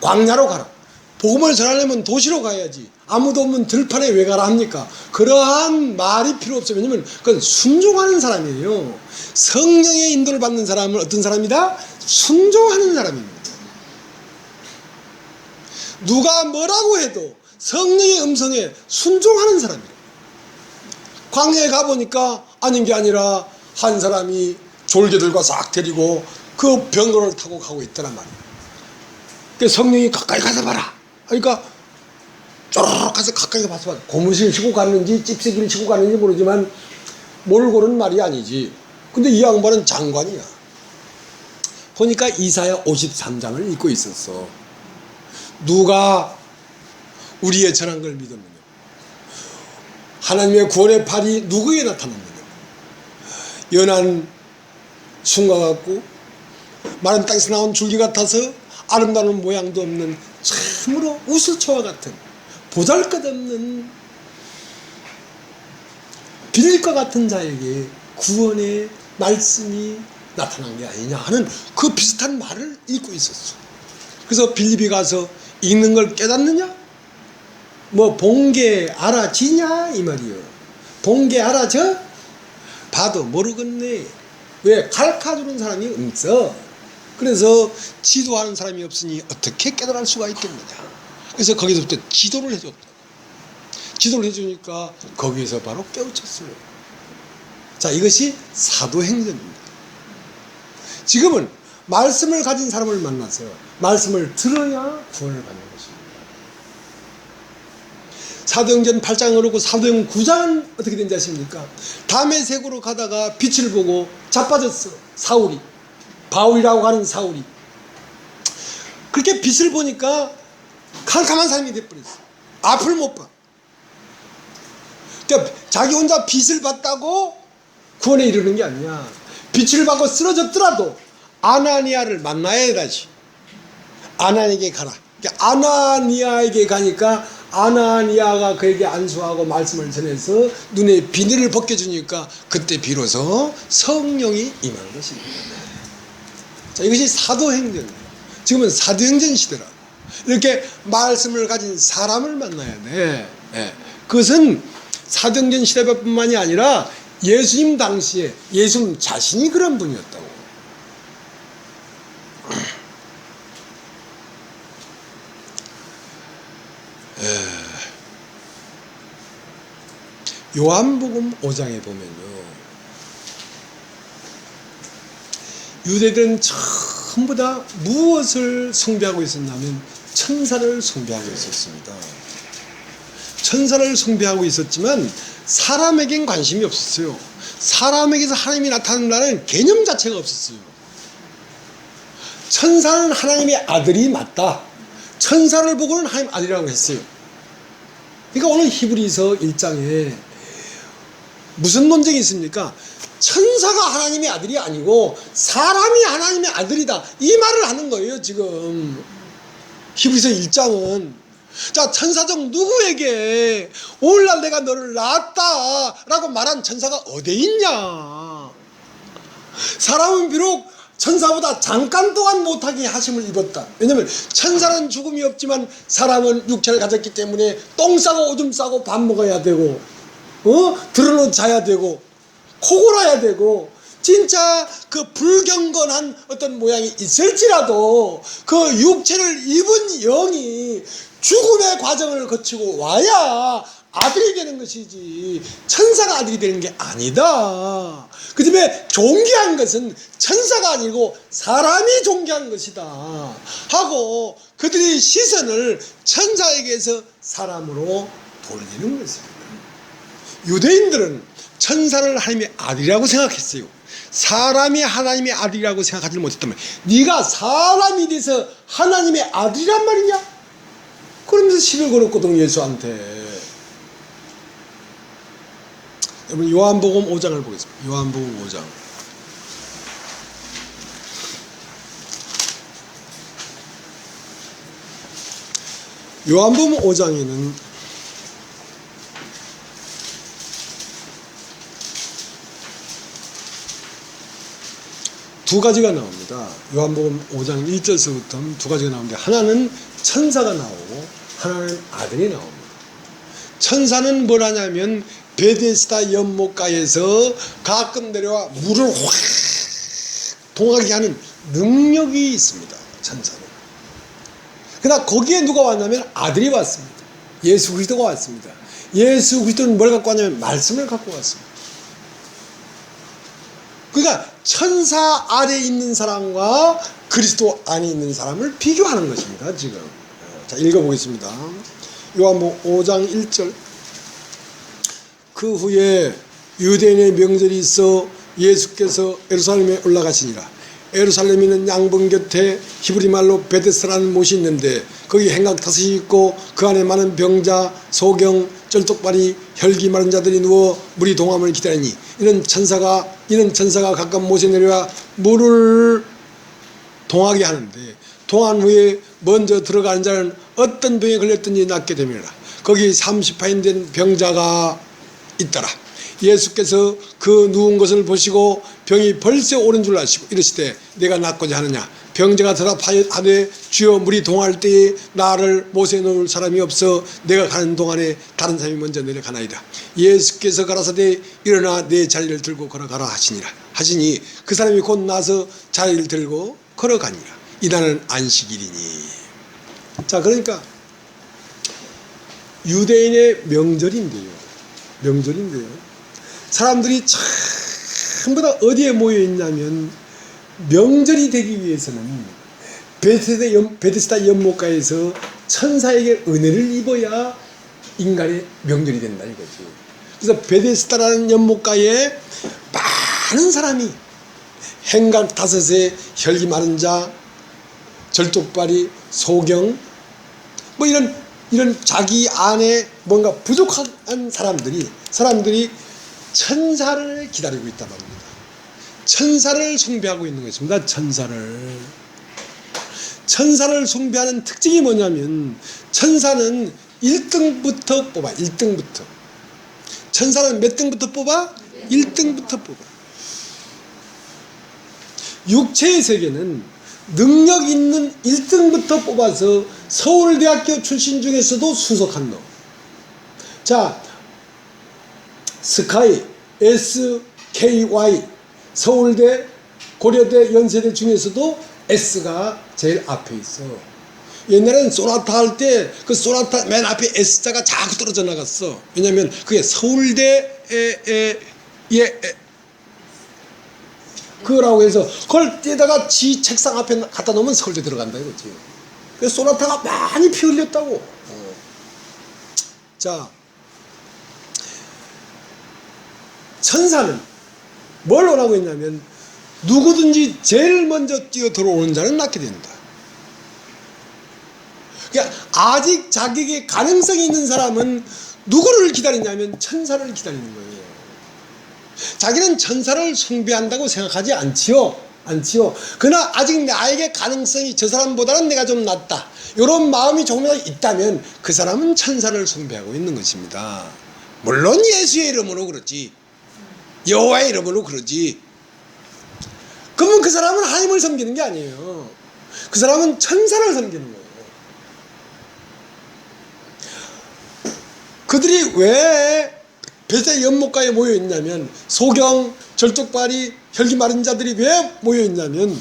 Speaker 1: 광야로 가라. 복음을 전하려면 도시로 가야지. 아무도 없는 들판에 왜 가라 합니까? 그러한 말이 필요 없어요. 왜냐면 그건 순종하는 사람이에요. 성령의 인도를 받는 사람은 어떤 사람이다? 순종하는 사람입니다. 누가 뭐라고 해도 성령의 음성에 순종하는 사람이에요. 광야에 가보니까 아닌 게 아니라 한 사람이 졸개들과 싹 데리고 그 병거를 타고 가고 있더란 말이에요. 그래서 성령이 가까이 가서 봐라. 그러니까 쪼르륵 가서 가까이 가서 봐. 고무신 신고 갔는지 찝새기를 신고 갔는지 모르지만 몰골은 말이 아니지. 근데 이 양반은 장관이야. 보니까 이사야 53장을 읽고 있었어. 누가 우리의 전한 걸 믿었느냐? 하나님의 구원의 팔이 누구에게 나타났느냐? 연한 순과 같고 마른 땅에서 나온 줄기 같아서 아름다운 모양도 없는 참으로 우슬초와 같은 보잘것없는 빌릴과 같은 자에게 구원의 말씀이 나타난 게 아니냐 하는 그 비슷한 말을 읽고 있었어. 그래서 빌립이 가서 읽는 걸 깨닫느냐? 뭐 본 게 알아지냐 이 말이요. 본 게 알아져? 봐도 모르겠네. 왜? 가르쳐주는 사람이 없어. 그래서 지도하는 사람이 없으니 어떻게 깨달을 수가 있겠느냐. 그래서 거기서부터 지도를 해줬다. 지도를 해주니까 거기에서 바로 깨우쳤어요. 자, 이것이 사도행전입니다. 지금은 말씀을 가진 사람을 만나서 말씀을 들어야 구원을 받는 것입니다. 사도행전 8장을 그렇고 사도행전 9장은 어떻게 된지 아십니까? 다메섹으로 가다가 빛을 보고 자빠졌어. 사울이. 바울이라고 하는 사울이. 그렇게 빛을 보니까 캄캄한 사람이 돼버렸어. 앞을 못 봐. 그러니까 자기 혼자 빛을 봤다고 구원에 이르는 게 아니야. 빛을 받고 쓰러졌더라도 아나니아를 만나야 되지. 아나니아에게 가라. 그러니까 아나니아에게 가니까 아나니아가 그에게 안수하고 말씀을 전해서 눈에 비늘을 벗겨주니까 그때 비로소 성령이 임한 것입니다. 자, 이것이 사도행전이에요. 지금은 사도행전 시대라고. 이렇게 말씀을 가진 사람을 만나야 돼. 네. 그것은 사도행전 시대뿐만이 아니라 예수님 당시에 예수님 자신이 그런 분이었다고. 요한복음 5장에 보면요, 유대들은 전부 다 무엇을 숭배하고 있었냐면 천사를 숭배하고 있었습니다. 천사를 숭배하고 있었지만 사람에겐 관심이 없었어요. 사람에게서 하나님이 나타난다는 개념 자체가 없었어요. 천사는 하나님의 아들이 맞다. 천사를 보고는 하나님 아들이라고 했어요. 그러니까 오늘 히브리서 1장에 무슨 논쟁이 있습니까? 천사가 하나님의 아들이 아니고 사람이 하나님의 아들이다. 이 말을 하는 거예요, 지금. 히브리서 1장은. 자, 천사중 누구에게 오늘날 내가 너를 낳았다 라고 말한 천사가 어디 있냐. 사람은 비록 천사보다 잠깐 동안 못하게 하심을 입었다. 왜냐하면 천사는 죽음이 없지만 사람은 육체를 가졌기 때문에 똥 싸고 오줌 싸고 밥 먹어야 되고, 들어놓 자야 되고, 코 골아야 되고, 진짜 그 불경건한 어떤 모양이 있을지라도 그 육체를 입은 영이 죽음의 과정을 거치고 와야 아들이 되는 것이지 천사가 아들이 되는 게 아니다. 그 다음에 존귀한 것은 천사가 아니고 사람이 존귀한 것이다 하고 그들의 시선을 천사에게서 사람으로 돌리는 것입니다. 유대인들은 천사를 하나님의 아들이라고 생각했어요. 사람이 하나님의 아들이라고 생각하지 못했다면 네가 사람이 돼서 하나님의 아들이란 말이냐? 그러면서 시비를 걸었거든, 예수한테. 여러분, 요한복음 5장을 보겠습니다. 요한복음 5장. 요한복음 5장에는 두 가지가 나옵니다. 요한복음 5장 1절서부터 두 가지가 나오는데 하나는 천사가 나오고 하나는 아들이 나옵니다. 천사는 뭘 하냐면 베데스다 연못가에서 가끔 내려와 물을 확 동하게 하는 능력이 있습니다. 천사는. 그러나 거기에 누가 왔냐면 아들이 왔습니다. 예수 그리스도가 왔습니다. 예수 그리스도는 뭘 갖고 왔냐면 말씀을 갖고 왔습니다. 그러니까 천사 아래에 있는 사람과 그리스도 안에 있는 사람을 비교하는 것입니다. 지금. 자, 읽어보겠습니다. 요한복음 5장 1절. 그 후에 유대인의 명절이 있어 예수께서 예루살렘에 올라가시니라. 예루살렘에 있는 양분 곁에 히브리 말로 베데스라는 못이 있는데 거기 행각 5이 있고 그 안에 많은 병자, 소경, 쩔뚝발이, 혈기 마른 자들이 누워 물이 동함을 기다리니 이는 천사가 각각 못에 내려와 물을 동하게 하는데 동한 후에 먼저 들어가는 자는 어떤 병에 걸렸든지 낫게 됩니다. 거기 30파인 된 병자가 있더라. 예수께서 그 누운 것을 보시고 병이 벌써 오른 줄 아시고 이르시되 내가 낫고자 하느냐. 병자가 대답하되 주여 물이 동할 때에 나를 못에 놓을 사람이 없어 내가 가는 동안에 다른 사람이 먼저 내려가나이다. 예수께서 가라사대 일어나 내 자리를 들고 걸어가라 하시니 그 사람이 곧 나서 자리를 들고 걸어가니라. 이날은 안식일이니. 자, 그러니까 유대인의 명절인데요. 사람들이 전부 다 어디에 모여 있냐면 명절이 되기 위해서는 베데스다 연못가에서 천사에게 은혜를 입어야 인간의 명절이 된다 이거지. 그래서 베데스다라는 연못가에 많은 사람이 행각 5에 혈기 마른 자, 절뚝발이, 소경 뭐 이런 자기 안에 뭔가 부족한 사람들이 천사를 기다리고 있단 말입니다. 천사를 숭배하고 있는 것입니다. 천사를 숭배하는 특징이 뭐냐면 천사는 1등부터 뽑아. 1등부터. 천사는 몇 등부터 뽑아? 1등부터 뽑아. 육체의 세계는 능력 있는 1등부터 뽑아서 서울대학교 출신 중에서도 수석한 놈. 자, 스카이, SKY, 서울대, 고려대, 연세대 중에서도 S가 제일 앞에 있어. 옛날에는 소나타 할 때 그 소나타 맨 앞에 S자가 자꾸 떨어져 나갔어. 왜냐면 그게 서울대에 그거라고 해서 그걸 떼다가 지 책상 앞에 갖다 놓으면 서울대 들어간다 이거지. 그래서 소나타가 많이 피 흘렸다고. 자, 천사는 뭘 원하고 있냐면 누구든지 제일 먼저 뛰어 들어오는 자는 낫게 된다. 그러니까 아직 자기에게 가능성이 있는 사람은 누구를 기다리냐면 천사를 기다리는 거예요. 자기는 천사를 숭배한다고 생각하지 않지요. 그러나 아직 나에게 가능성이 저 사람보다는 내가 좀 낫다. 이런 마음이 조금이라도 있다면 그 사람은 천사를 숭배하고 있는 것입니다. 물론 예수의 이름으로 그렇지. 여호와의 이름으로 그러지. 그러면 그 사람은 하나님을 섬기는 게 아니에요. 그 사람은 천사를 섬기는 거예요. 그들이 왜 베데스다 연못가에 모여 있냐면 소경, 절뚝발이, 혈기 마른 자들이 왜 모여 있냐면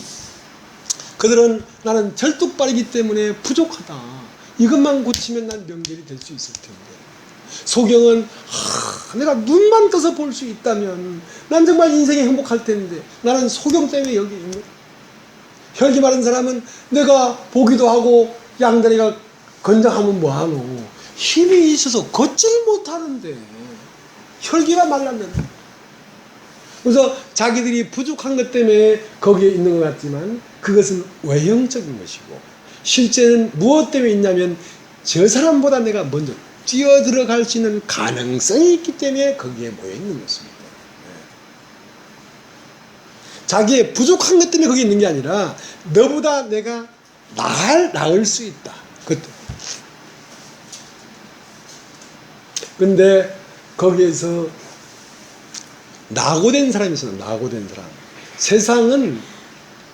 Speaker 1: 그들은 나는 절뚝발이기 때문에 부족하다. 이것만 고치면 난 명절이 될 수 있을 텐데. 소경은 내가 눈만 떠서 볼 수 있다면 난 정말 인생이 행복할 텐데 나는 소경 때문에 여기 있는 거야. 혈기 마른 사람은 내가 보기도 하고 양다리가 건장하면 뭐하노. 힘이 있어서 걷질 못하는데 혈기가 말랐는데. 그래서 자기들이 부족한 것 때문에 거기에 있는 것 같지만 그것은 외형적인 것이고 실제는 무엇 때문에 있냐면 저 사람보다 내가 먼저 뛰어 들어갈 수 있는 가능성이 있기 때문에 거기에 모여 있는 것입니다. 자기의 부족한 것 때문에 거기 있는 게 아니라 너보다 내가 나을 수 있다. 근데 거기에서 낙오된 사람이 있어요. 낙오된 사람. 세상은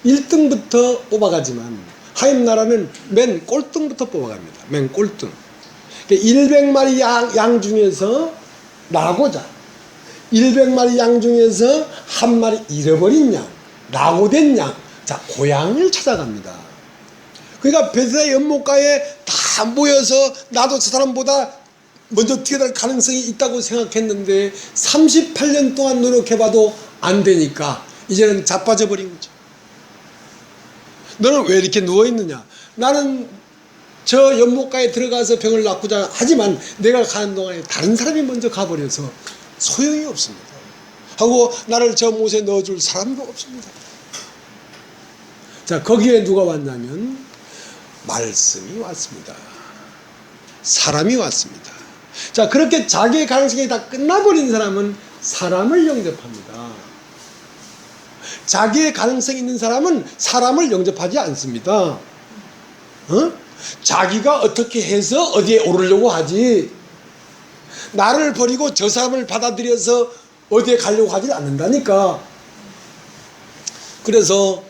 Speaker 1: 1등부터 뽑아가지만 하나님 나라는 맨 꼴등부터 뽑아갑니다. 맨 꼴등. 100마리 양 중에서 낙오자. 100마리 양 중에서 한 마리 잃어버린 양, 낙오된 양. 자, 그 양을 찾아갑니다. 그러니까 베데스다 연못가에 다 모여서 나도 저 사람보다 먼저 뛰어날 가능성이 있다고 생각했는데 38년 동안 노력해봐도 안 되니까 이제는 자빠져 버린 거죠. 너는 왜 이렇게 누워있느냐. 나는 저 연못가에 들어가서 병을 낫고자 하지만 내가 가는 동안에 다른 사람이 먼저 가버려서 소용이 없습니다. 하고 나를 저 못에 넣어줄 사람도 없습니다. 자, 거기에 누가 왔냐면 말씀이 왔습니다. 사람이 왔습니다. 자, 그렇게 자기의 가능성이 다 끝나버린 사람은 사람을 영접합니다. 자기의 가능성이 있는 사람은 사람을 영접하지 않습니다. 자기가 어떻게 해서 어디에 오르려고 하지, 나를 버리고 저 사람을 받아들여서 어디에 가려고 하지 않는다니까. 그래서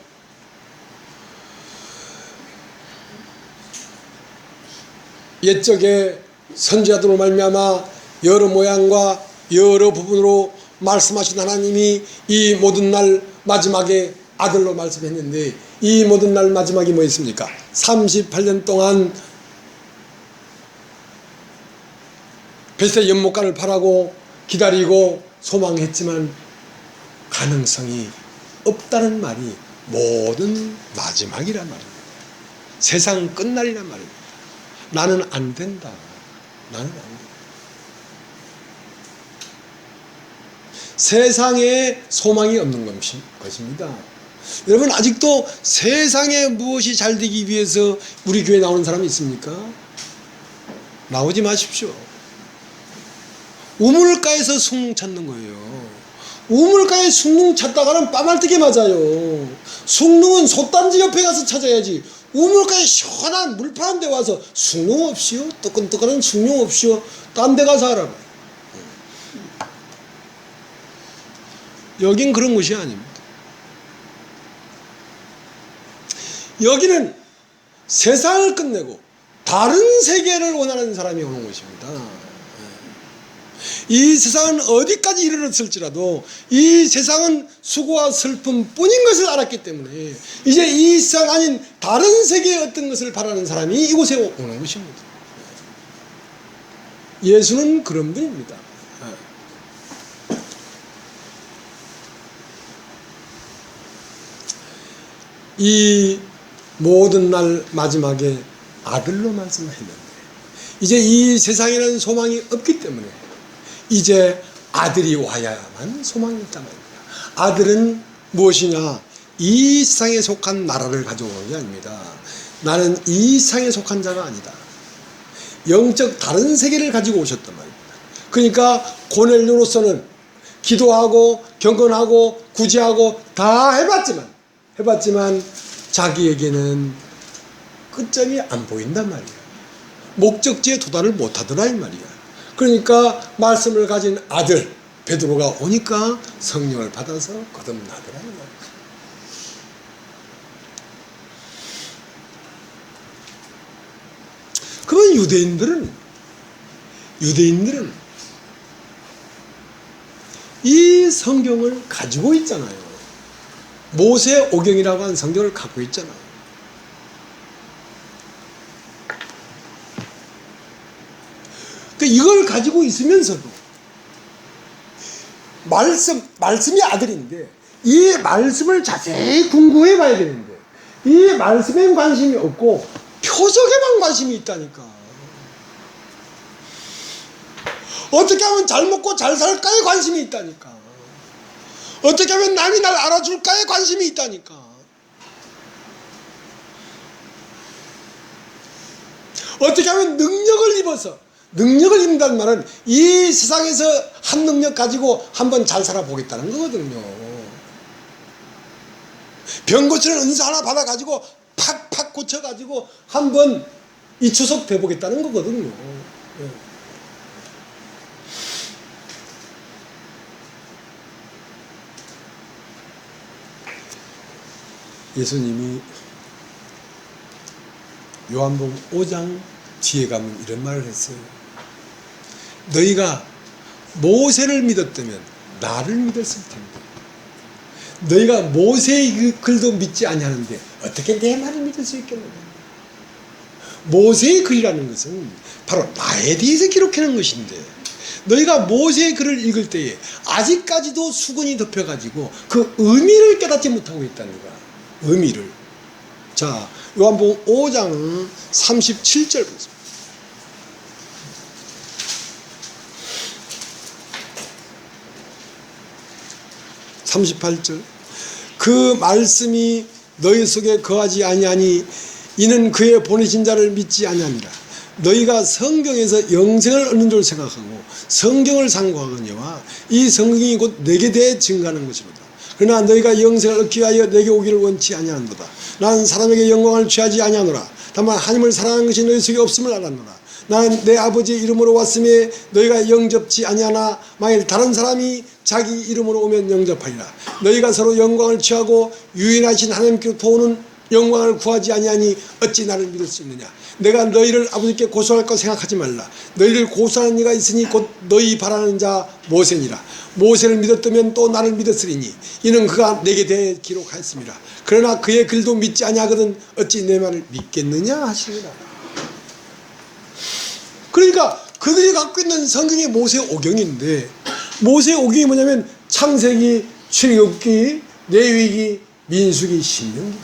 Speaker 1: 옛적에 선지자들로 말미암아 여러 모양과 여러 부분으로 말씀하신 하나님이 이 모든 날 마지막에 아들로 말씀했는데, 이 모든 날 마지막이 뭐였습니까? 38년 동안 벳의 연못간을 바라고 기다리고 소망했지만 가능성이 없다는 말이 모든 마지막이란 말입니다. 세상 끝날이란 말입니다. 나는 안 된다. 나는 안 된다. 세상에 소망이 없는 것입니다. 여러분, 아직도 세상에 무엇이 잘 되기 위해서 우리 교회에 나오는 사람이 있습니까? 나오지 마십시오. 우물가에서 숭 찾는 거예요. 우물가에 숭늉 찾다가는 빠말뜨게 맞아요. 숭늉은 솥단지 옆에 가서 찾아야지. 우물가에 시원한 물 파는 데 와서 숭늉 없이요? 뜨끈뜨끈한 숭늉 없이요? 딴 데 가서 알아봐요. 여긴 그런 곳이 아닙니다. 여기는 세상을 끝내고 다른 세계를 원하는 사람이 오는 곳입니다. 이 세상은 어디까지 이르렀을지라도 이 세상은 수고와 슬픔 뿐인 것을 알았기 때문에 이제 이 세상 아닌 다른 세계의 어떤 것을 바라는 사람이 이곳에 오는 것입니다. 예수는 그런 분입니다. 이 모든 날 마지막에 아들로 말씀했는데 이제 이 세상에는 소망이 없기 때문에 이제 아들이 와야만 소망이 있단 말입니다. 아들은 무엇이냐? 이 세상에 속한 나라를 가져오는 게 아닙니다. 나는 이 세상에 속한 자가 아니다. 영적 다른 세계를 가지고 오셨단 말입니다. 그러니까 고넬료로서는 기도하고 경건하고 구제하고 다 해봤지만 자기에게는 끝점이 안 보인단 말이야. 목적지에 도달을 못하더라 이 말이야. 그러니까 말씀을 가진 아들 베드로가 오니까 성령을 받아서 거듭나더라 이 말이야. 그러면 유대인들은 이 성경을 가지고 있잖아요. 모세 오경이라고 하는 성경을 갖고 있잖아요. 이걸 가지고 있으면서도 말씀이 아들인데 이 말씀을 자세히 궁구해 봐야 되는데 이 말씀에 관심이 없고 표적에만 관심이 있다니까. 어떻게 하면 잘 먹고 잘 살까에 관심이 있다니까. 어떻게 하면 남이 날 알아줄까에 관심이 있다니까. 어떻게 하면 능력을 입는다는 말은 이 세상에서 한 능력 가지고 한번 잘 살아보겠다는 거거든요. 병 고치는 은사 하나 받아가지고 팍팍 고쳐가지고 한번 이 추석 돼보겠다는 거거든요. 예수님이 요한복음 5장 뒤에 가면 이런 말을 했어요. 너희가 모세를 믿었다면 나를 믿었을 텐데 너희가 모세의 그 글도 믿지 아니하는데 어떻게 내 말을 믿을 수 있겠느냐. 모세의 글이라는 것은 바로 나에 대해서 기록하는 것인데 너희가 모세의 글을 읽을 때에 아직까지도 수건이 덮여가지고 그 의미를 깨닫지 못하고 있다는 거야. 의미를. 자, 요한복음 5장 37절 보세요. 38절. 그 말씀이 너희 속에 거하지 아니하니 이는 그의 보내신 자를 믿지 아니하니라. 너희가 성경에서 영생을 얻는 줄 생각하고 성경을 상고하거니와 이 성경이 곧 내게 대해 증거하는 것이로다. 그러나 너희가 영생을 얻기 위하여 내게 오기를 원치 아니하노라. 나는 사람에게 영광을 취하지 아니하노라. 다만 하나님을 사랑하는 것이 너희 속에 없음을 알았노라. 나는 내 아버지의 이름으로 왔음에 너희가 영접지 아니하나 만일 다른 사람이 자기 이름으로 오면 영접하리라. 너희가 서로 영광을 취하고 유일하신 하나님께로부터 오는 영광을 구하지 아니하니 어찌 나를 믿을 수 있느냐. 내가 너희를 아버지께 고소할 것 생각하지 말라. 너희를 고소하는 이가 있으니 곧 너희 바라는 자 모세니라. 모세를 믿었다면 또 나를 믿었으리니 이는 그가 내게 대해 기록하였습니다. 그러나 그의 글도 믿지 아니하거든 어찌 내 말을 믿겠느냐 하시니라. 그러니까 그들이 갖고 있는 성경이 모세 오경인데, 모세 오경이 뭐냐면 창세기, 출애굽기, 레위기, 민수기, 신명기.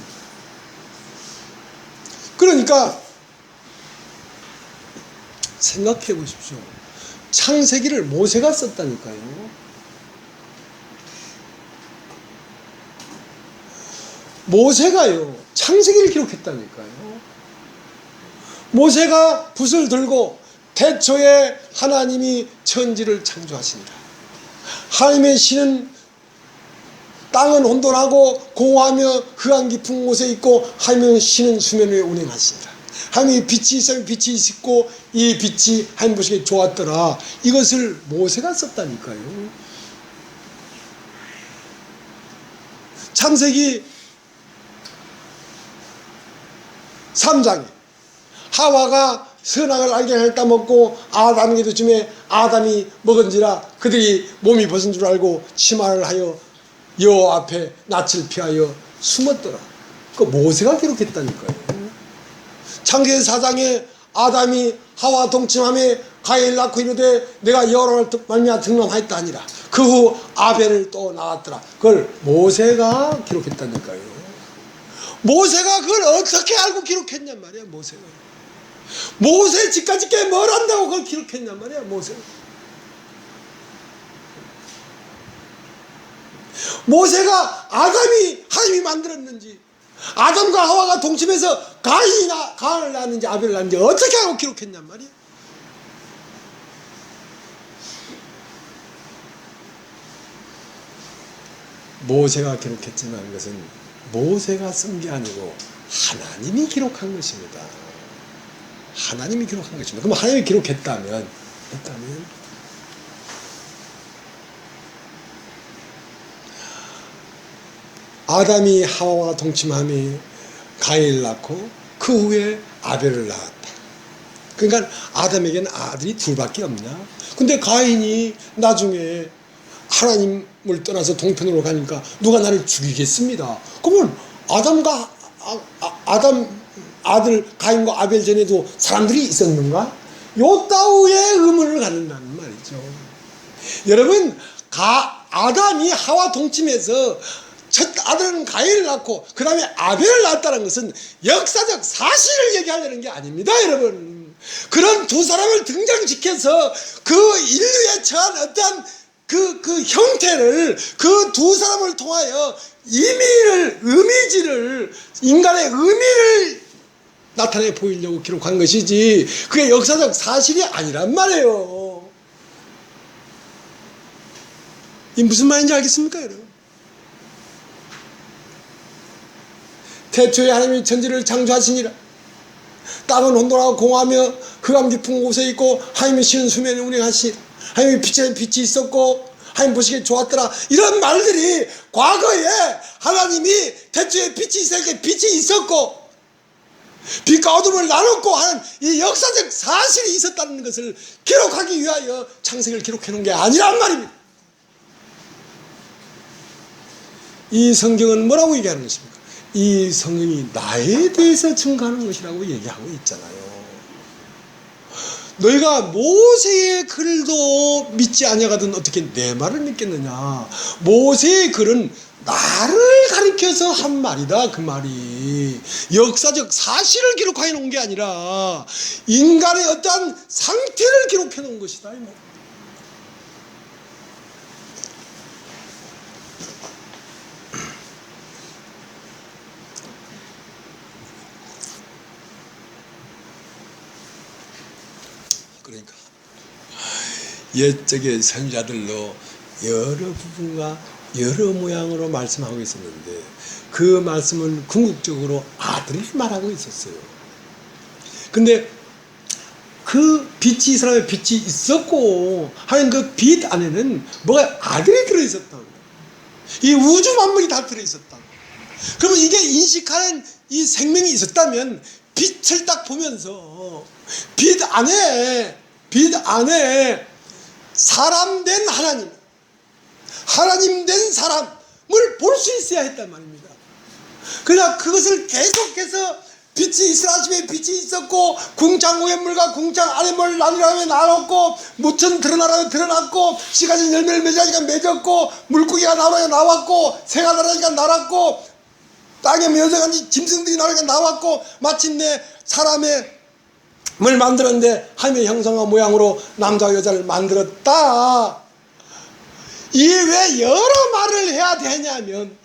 Speaker 1: 그러니까 생각해 보십시오. 창세기를 모세가 썼다니까요. 모세가요 창세기를 기록했다니까요. 모세가 붓을 들고 태초에 하나님이 천지를 창조하시니라. 하나님의 신은 땅은 혼돈하고 공허하며 흑암 깊은 곳에 있고 하나님의 신은 수면 위에 운행하시니라. 하나님이 빛이 있으면 빛이 있고 이 빛이 하나님 보시기에 좋았더라. 이것을 모세가 썼다니까요. 창세기 3장에 하와가 선악을 알게 하여 따먹고 아담에게도 주매 아담이 먹은지라 그들이 몸이 벗은 줄 알고 치마를 하여 여호와 앞에 낯을 피하여 숨었더라. 그 모세가 기록했다니까요. 창세기 4장에 아담이 하와 동침함에 가인을 낳고 이르되 내가 여호와를 말미암아 등남하였다 하니라. 그 후 아벨을 또 낳았더라. 그걸 모세가 기록했다니까요. 모세가 그걸 어떻게 알고 기록했냔 말이야. 모세 집까지 게 뭘 안다고 그걸 기록했냔 말이야. 모세가 아담이 하나님이 만들었는지, 아담과 하와가 동침해서 가인을 낳았는지 아벨을 낳았는지 어떻게 알고 기록했냔 말이야. 모세가 기록했지만 그것은 모세가 쓴 게 아니고 하나님이 기록한 것입니다. 하나님이 기록한 것입니다. 그럼 하나님이 기록했다면 아담이 하와와 동침함이 가인을 낳고 그 후에 아벨을 낳았다. 그러니까 아담에게는 아들이 둘밖에 없냐. 근데 가인이 나중에 하나님을 떠나서 동편으로 가니까 누가 나를 죽이겠습니다. 그러면 아담 아들 가인과 아벨 전에도 사람들이 있었는가? 요 따위의 의문을 갖는다는 말이죠. 여러분, 아담이 하와 동침해서 첫 아들은 가인을 낳고 그 다음에 아벨을 낳았다는 것은 역사적 사실을 얘기하려는 게 아닙니다. 여러분, 그런 두 사람을 등장시켜서 그 인류에 처한 어떠한 그 형태를 그 두 사람을 통하여 인간의 의미를 나타내 보이려고 기록한 것이지 그게 역사적 사실이 아니란 말이에요. 이 무슨 말인지 알겠습니까, 여러분? 태초에 하나님이 천지를 창조하시니라. 땅은 혼돈하고 공허하며 흑암 깊은 곳에 있고 하나님의 신은 수면에 운행하시니라. 하나님의 빛에 빛이 있었고 하나님 보시기에 좋았더라. 이런 말들이 과거에 하나님이 태초에 빛이 있었기에 빛이 있었고 빛과 어둠을 나눴고 하는 이 역사적 사실이 있었다는 것을 기록하기 위하여 창세기를 기록해 놓은 게 아니란 말입니다. 이 성경은 뭐라고 얘기하는 것입니까? 이 성경이 나에 대해서 증거하는 것이라고 얘기하고 있잖아요. 너희가 모세의 글도 믿지 아니하거든 어떻게 내 말을 믿겠느냐. 모세의 글은 나를 가리켜서 한 말이다. 그 말이 역사적 사실을 기록해 놓은 게 아니라 인간의 어떠한 상태를 기록해 놓은 것이다. 이 말. 옛적의 선지자들로 여러 부분과 여러 모양으로 말씀하고 있었는데 그 말씀은 궁극적으로 아들을 말하고 있었어요. 근데 그 빛이 이 사람의 빛이 있었고 하는 그 빛 안에는 뭐가 아들이 들어있었다고. 이 우주 만물이 다 들어있었다고. 그러면 이게 인식하는 이 생명이 있었다면 빛을 딱 보면서 빛 안에 사람 된 하나님 된 사람을 볼 수 있어야 했단 말입니다. 그러나 그것을 계속해서 빛이 이스라엘 아침에 빛이 있었고 궁창 위에 물과 궁창 아래 물 나누라면 나눴고 무천 드러나라면 드러났고 씨가진 열매를 맺으니까 맺었고 물고기가 나오라니까 나왔고 새가 날아니까 날았고 땅에 여러 짐승들이 나오니까 나왔고 마침내 사람의 을 만들었는데 하나님의 형상과 모양으로 남자와 여자를 만들었다. 이게 왜 여러 말을 해야 되냐면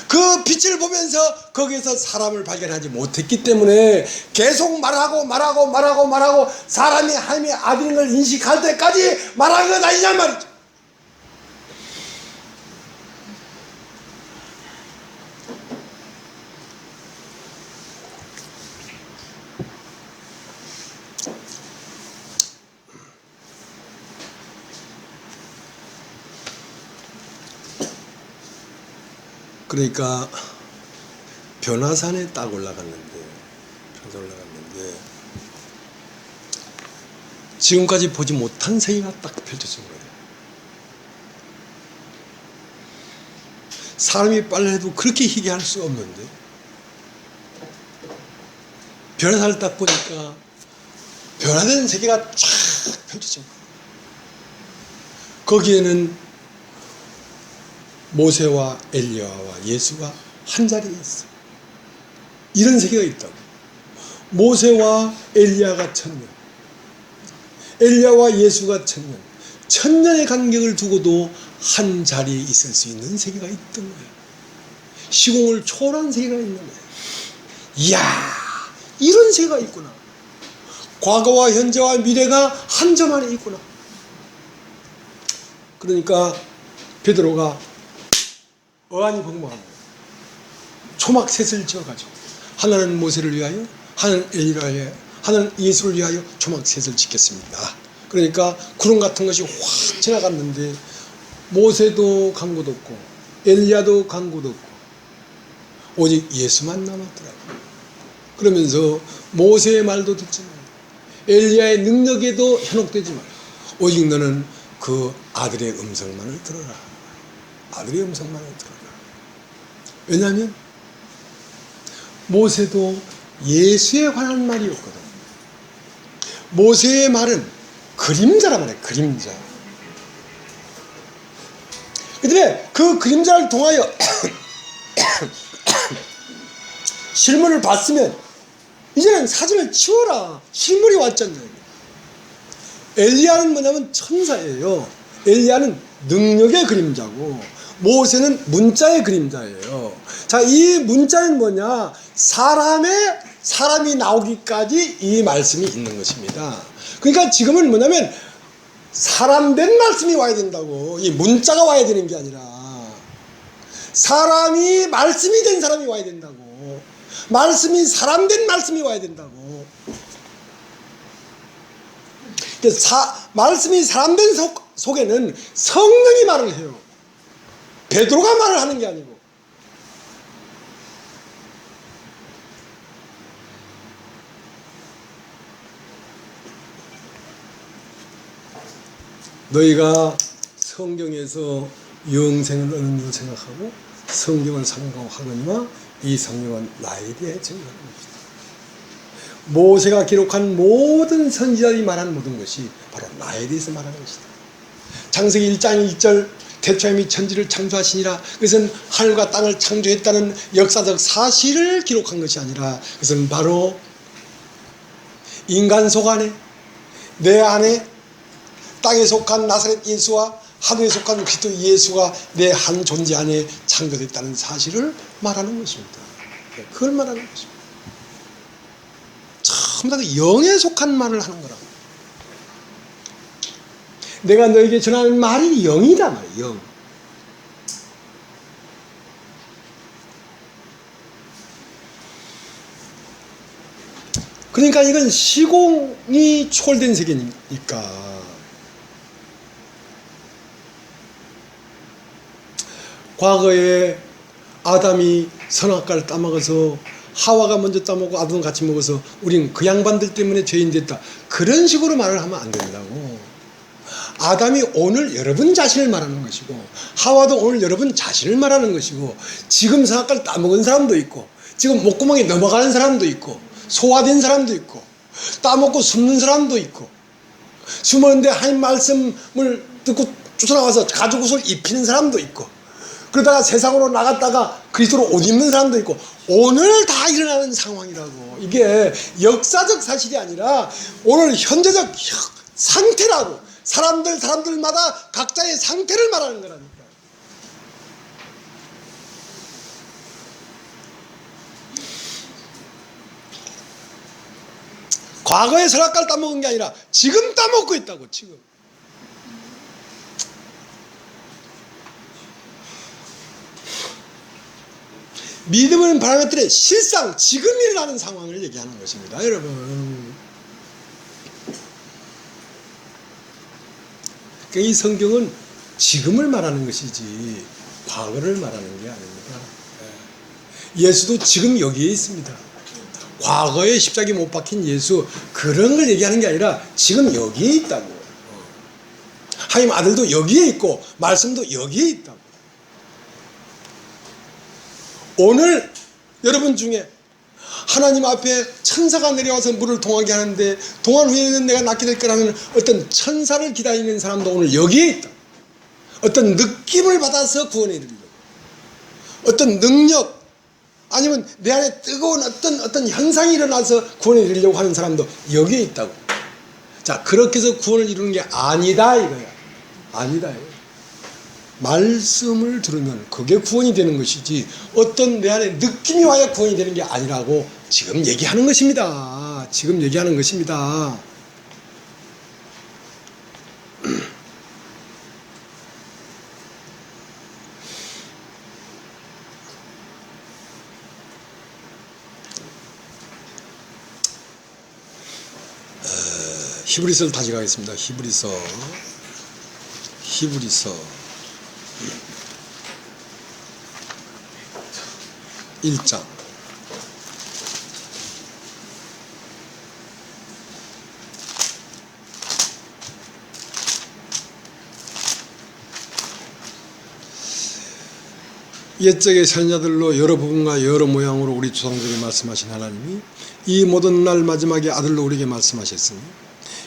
Speaker 1: 그 빛을 보면서 거기에서 사람을 발견하지 못했기 때문에 계속 말하고 사람이 하나님의 아들인 걸 인식할 때까지 말하는 건 아니냔 말이죠. 그러니까 변화산에 딱 올라갔는데 지금까지 보지 못한 세계가 딱 펼쳐진 거예요. 사람이 빨래해도 그렇게 희귀할 수가 없는데 변화산을 딱 보니까 변화된 세계가 쫙 펼쳐진 거예요. 거기에는 모세와 엘리야와 예수가 한 자리에 있어. 이런 세계가 있다고. 모세와 엘리야가 천년, 엘리야와 예수가 천년, 천년의 간격을 두고도 한 자리에 있을 수 있는 세계가 있던 거예요. 시공을 초월한 세계가 있는 거예요. 이야, 이런 세계가 있구나. 과거와 현재와 미래가 한 점 안에 있구나. 그러니까 베드로가 어안이 벙벙합니다. 초막셋을 지어가지고 하나는 모세를 위하여, 하나는 엘리야를 위하여, 하나는 예수를 위하여 초막셋을 짓겠습니다. 그러니까 구름 같은 것이 확 지나갔는데 모세도 간 곳 없고 엘리야도 간 곳 없고 오직 예수만 남았더라고요. 그러면서 모세의 말도 듣지 말고 엘리야의 능력에도 현혹되지 말고 오직 너는 그 아들의 음성만을 들어라. 아들의 음성만을 들어라. 왜냐하면 모세도 예수에 관한 말이었거든. 모세의 말은 그림자란 말이에요. 그림자. 그런데 그 그림자를 통하여 실물을 봤으면 이제는 사진을 치워라. 실물이 왔잖아요. 엘리야는 뭐냐면 천사예요. 엘리야는 능력의 그림자고 모세는 문자의 그림자예요. 자, 이 문자는 뭐냐? 사람이 나오기까지 이 말씀이 있는 것입니다. 그러니까 지금은 뭐냐면 사람 된 말씀이 와야 된다고. 이 문자가 와야 되는 게 아니라 사람이 말씀이 된 사람이 와야 된다고. 말씀이 사람 된 말씀이 와야 된다고. 말씀이 사람 된 속에는 성령이 말을 해요. 베드로가 말을 하는 게 아니고. 너희가 성경에서 영생을 얻는 줄 생각하고 성경을 상고하거니와 이 성경은 나에 대해 증거하는 것이다. 모세가 기록한 모든 선지자들이 말한 모든 것이 바로 나에 대해서 말하는 것이다. 창세기 1장 1절 태초에 천지를 창조하시니라. 그것은 하늘과 땅을 창조했다는 역사적 사실을 기록한 것이 아니라 그것은 바로 인간 속 안에 내 안에 땅에 속한 나사렛 예수와 하늘에 속한 그리스도 예수가 내 한 존재 안에 창조됐다는 사실을 말하는 것입니다. 그걸 말하는 것입니다. 전부 다 영에 속한 말을 하는 거라고. 내가 너에게 전하는 말이 영이다 말이에요. 영. 그러니까 이건 시공이 초월된 세계니까. 과거에 아담이 선악과를 따먹어서 하와가 먼저 따먹고 아담은 같이 먹어서 우린 그 양반들 때문에 죄인 됐다. 그런 식으로 말을 하면 안 된다고. 아담이 오늘 여러분 자신을 말하는 것이고, 하와도 오늘 여러분 자신을 말하는 것이고, 지금 선악과를 따먹은 사람도 있고, 지금 목구멍에 넘어가는 사람도 있고, 소화된 사람도 있고, 따먹고 숨는 사람도 있고, 숨었는데 하나님 말씀을 듣고 쫓아나와서 가죽옷을 입히는 사람도 있고, 그러다가 세상으로 나갔다가 그리스도로 옷 입는 사람도 있고, 오늘 다 일어나는 상황이라고. 이게 역사적 사실이 아니라 오늘 현재적 상태라고. 사람들마다 각자의 상태를 말하는 거라니까. 과거에 선악과를 따먹은 게 아니라 지금 따먹고 있다고. 지금. 믿음은 바라는 것들의 실상 지금 일어나는 상황을 얘기하는 것입니다, 여러분. 그러니까 이 성경은 지금을 말하는 것이지 과거를 말하는 게 아닙니다. 예수도 지금 여기에 있습니다. 과거에 십자가에 못 박힌 예수, 그런 걸 얘기하는 게 아니라 지금 여기에 있다고. 하나님 아들도 여기에 있고 말씀도 여기에 있다고. 오늘 여러분 중에 하나님 앞에 천사가 내려와서 물을 동하게 하는데, 동한 후에는 내가 낫게 될 거라는 어떤 천사를 기다리는 사람도 오늘 여기에 있다. 어떤 느낌을 받아서 구원에 이르려고, 어떤 능력, 아니면 내 안에 뜨거운 어떤 현상이 일어나서 구원에 이르려고 하는 사람도 여기에 있다고. 자, 그렇게 해서 구원을 이루는 게 아니다 이거야. 아니다 이거야. 말씀을 들으면 그게 구원이 되는 것이지, 어떤 내 안에 느낌이 와야 구원이 되는 게 아니라고 지금 얘기하는 것입니다. 지금 얘기하는 것입니다. 히브리서를 다시 가겠습니다. 히브리서 1장. 옛적의 선자들로 여러 부분과 여러 모양으로 우리 조상들에게 말씀하신 하나님이 이 모든 날 마지막에 아들로 우리에게 말씀하셨으니,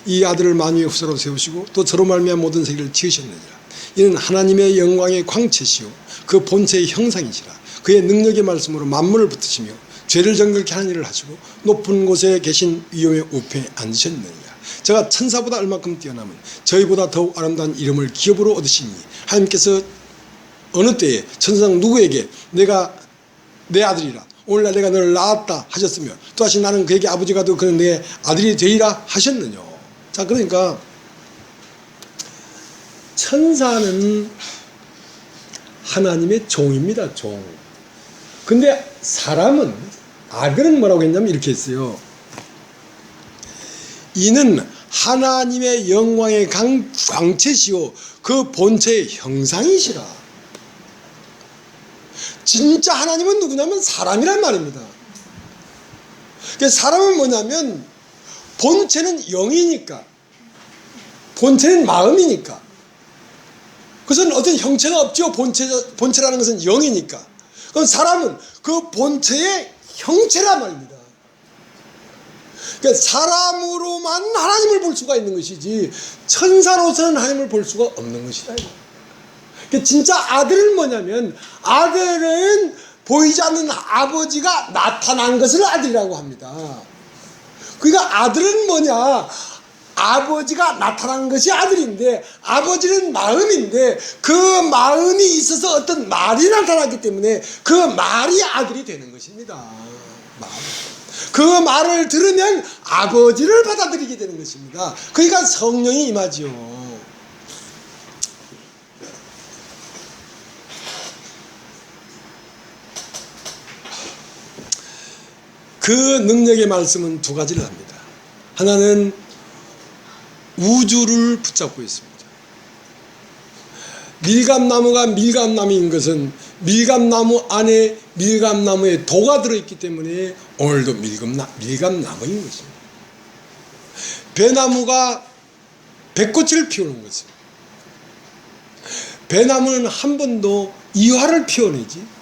Speaker 1: 이 아들을 만유의 후사로 세우시고 또 저로 말미암아 모든 세계를 지으셨느니라. 이는 하나님의 영광의 광채시요 그 본체의 형상이시라. 그의 능력의 말씀으로 만물을 붙드시며 죄를 정결케 하는 일을 하시고 높은 곳에 계신 위엄의 우편에 앉으셨느니라. 저가 천사보다 얼마큼 뛰어나면 저희보다 더욱 아름다운 이름을 기업으로 얻으시니, 하나님께서 어느 때에 천사장 누구에게 내가 내 아들이라, 오늘날 내가 너를 낳았다 하셨으며 또다시 나는 그에게 아버지가 되고 그는 내 아들이 되리라 하셨느냐. 자, 그러니까 천사는 하나님의 종입니다. 종. 근데 사람은, 아들은 뭐라고 했냐면 이렇게 했어요. 이는 하나님의 영광의 광채시요 그 본체의 형상이시라. 진짜 하나님은 누구냐면 사람이란 말입니다. 사람은 뭐냐면 본체는 영이니까, 본체는 마음이니까, 그것은 어떤 형체가 없죠. 본체라는 것은 영이니까. 그럼 사람은 그 본체의 형체란 말입니다. 그러니까 사람으로만 하나님을 볼 수가 있는 것이지 천사로서는 하나님을 볼 수가 없는 것이다. 그러니까 진짜 아들은 뭐냐면, 아들은 보이지 않는 아버지가 나타난 것을 아들이라고 합니다. 그러니까 아들은 뭐냐, 아버지가 나타난 것이 아들인데, 아버지는 마음인데 그 마음이 있어서 어떤 말이 나타났기 때문에 그 말이 아들이 되는 것입니다. 그 말을 들으면 아버지를 받아들이게 되는 것입니다. 그러니까 성령이 임하지요. 그 능력의 말씀은 두 가지를 합니다. 하나는 우주를 붙잡고 있습니다. 밀감나무가 밀감나무인 것은 밀감나무 안에 밀감나무에 도가 들어있기 때문에 오늘도 밀감나무인 것입니다. 배나무가 백꽃을 피우는 것은 배나무는 한 번도 이화를 피워내지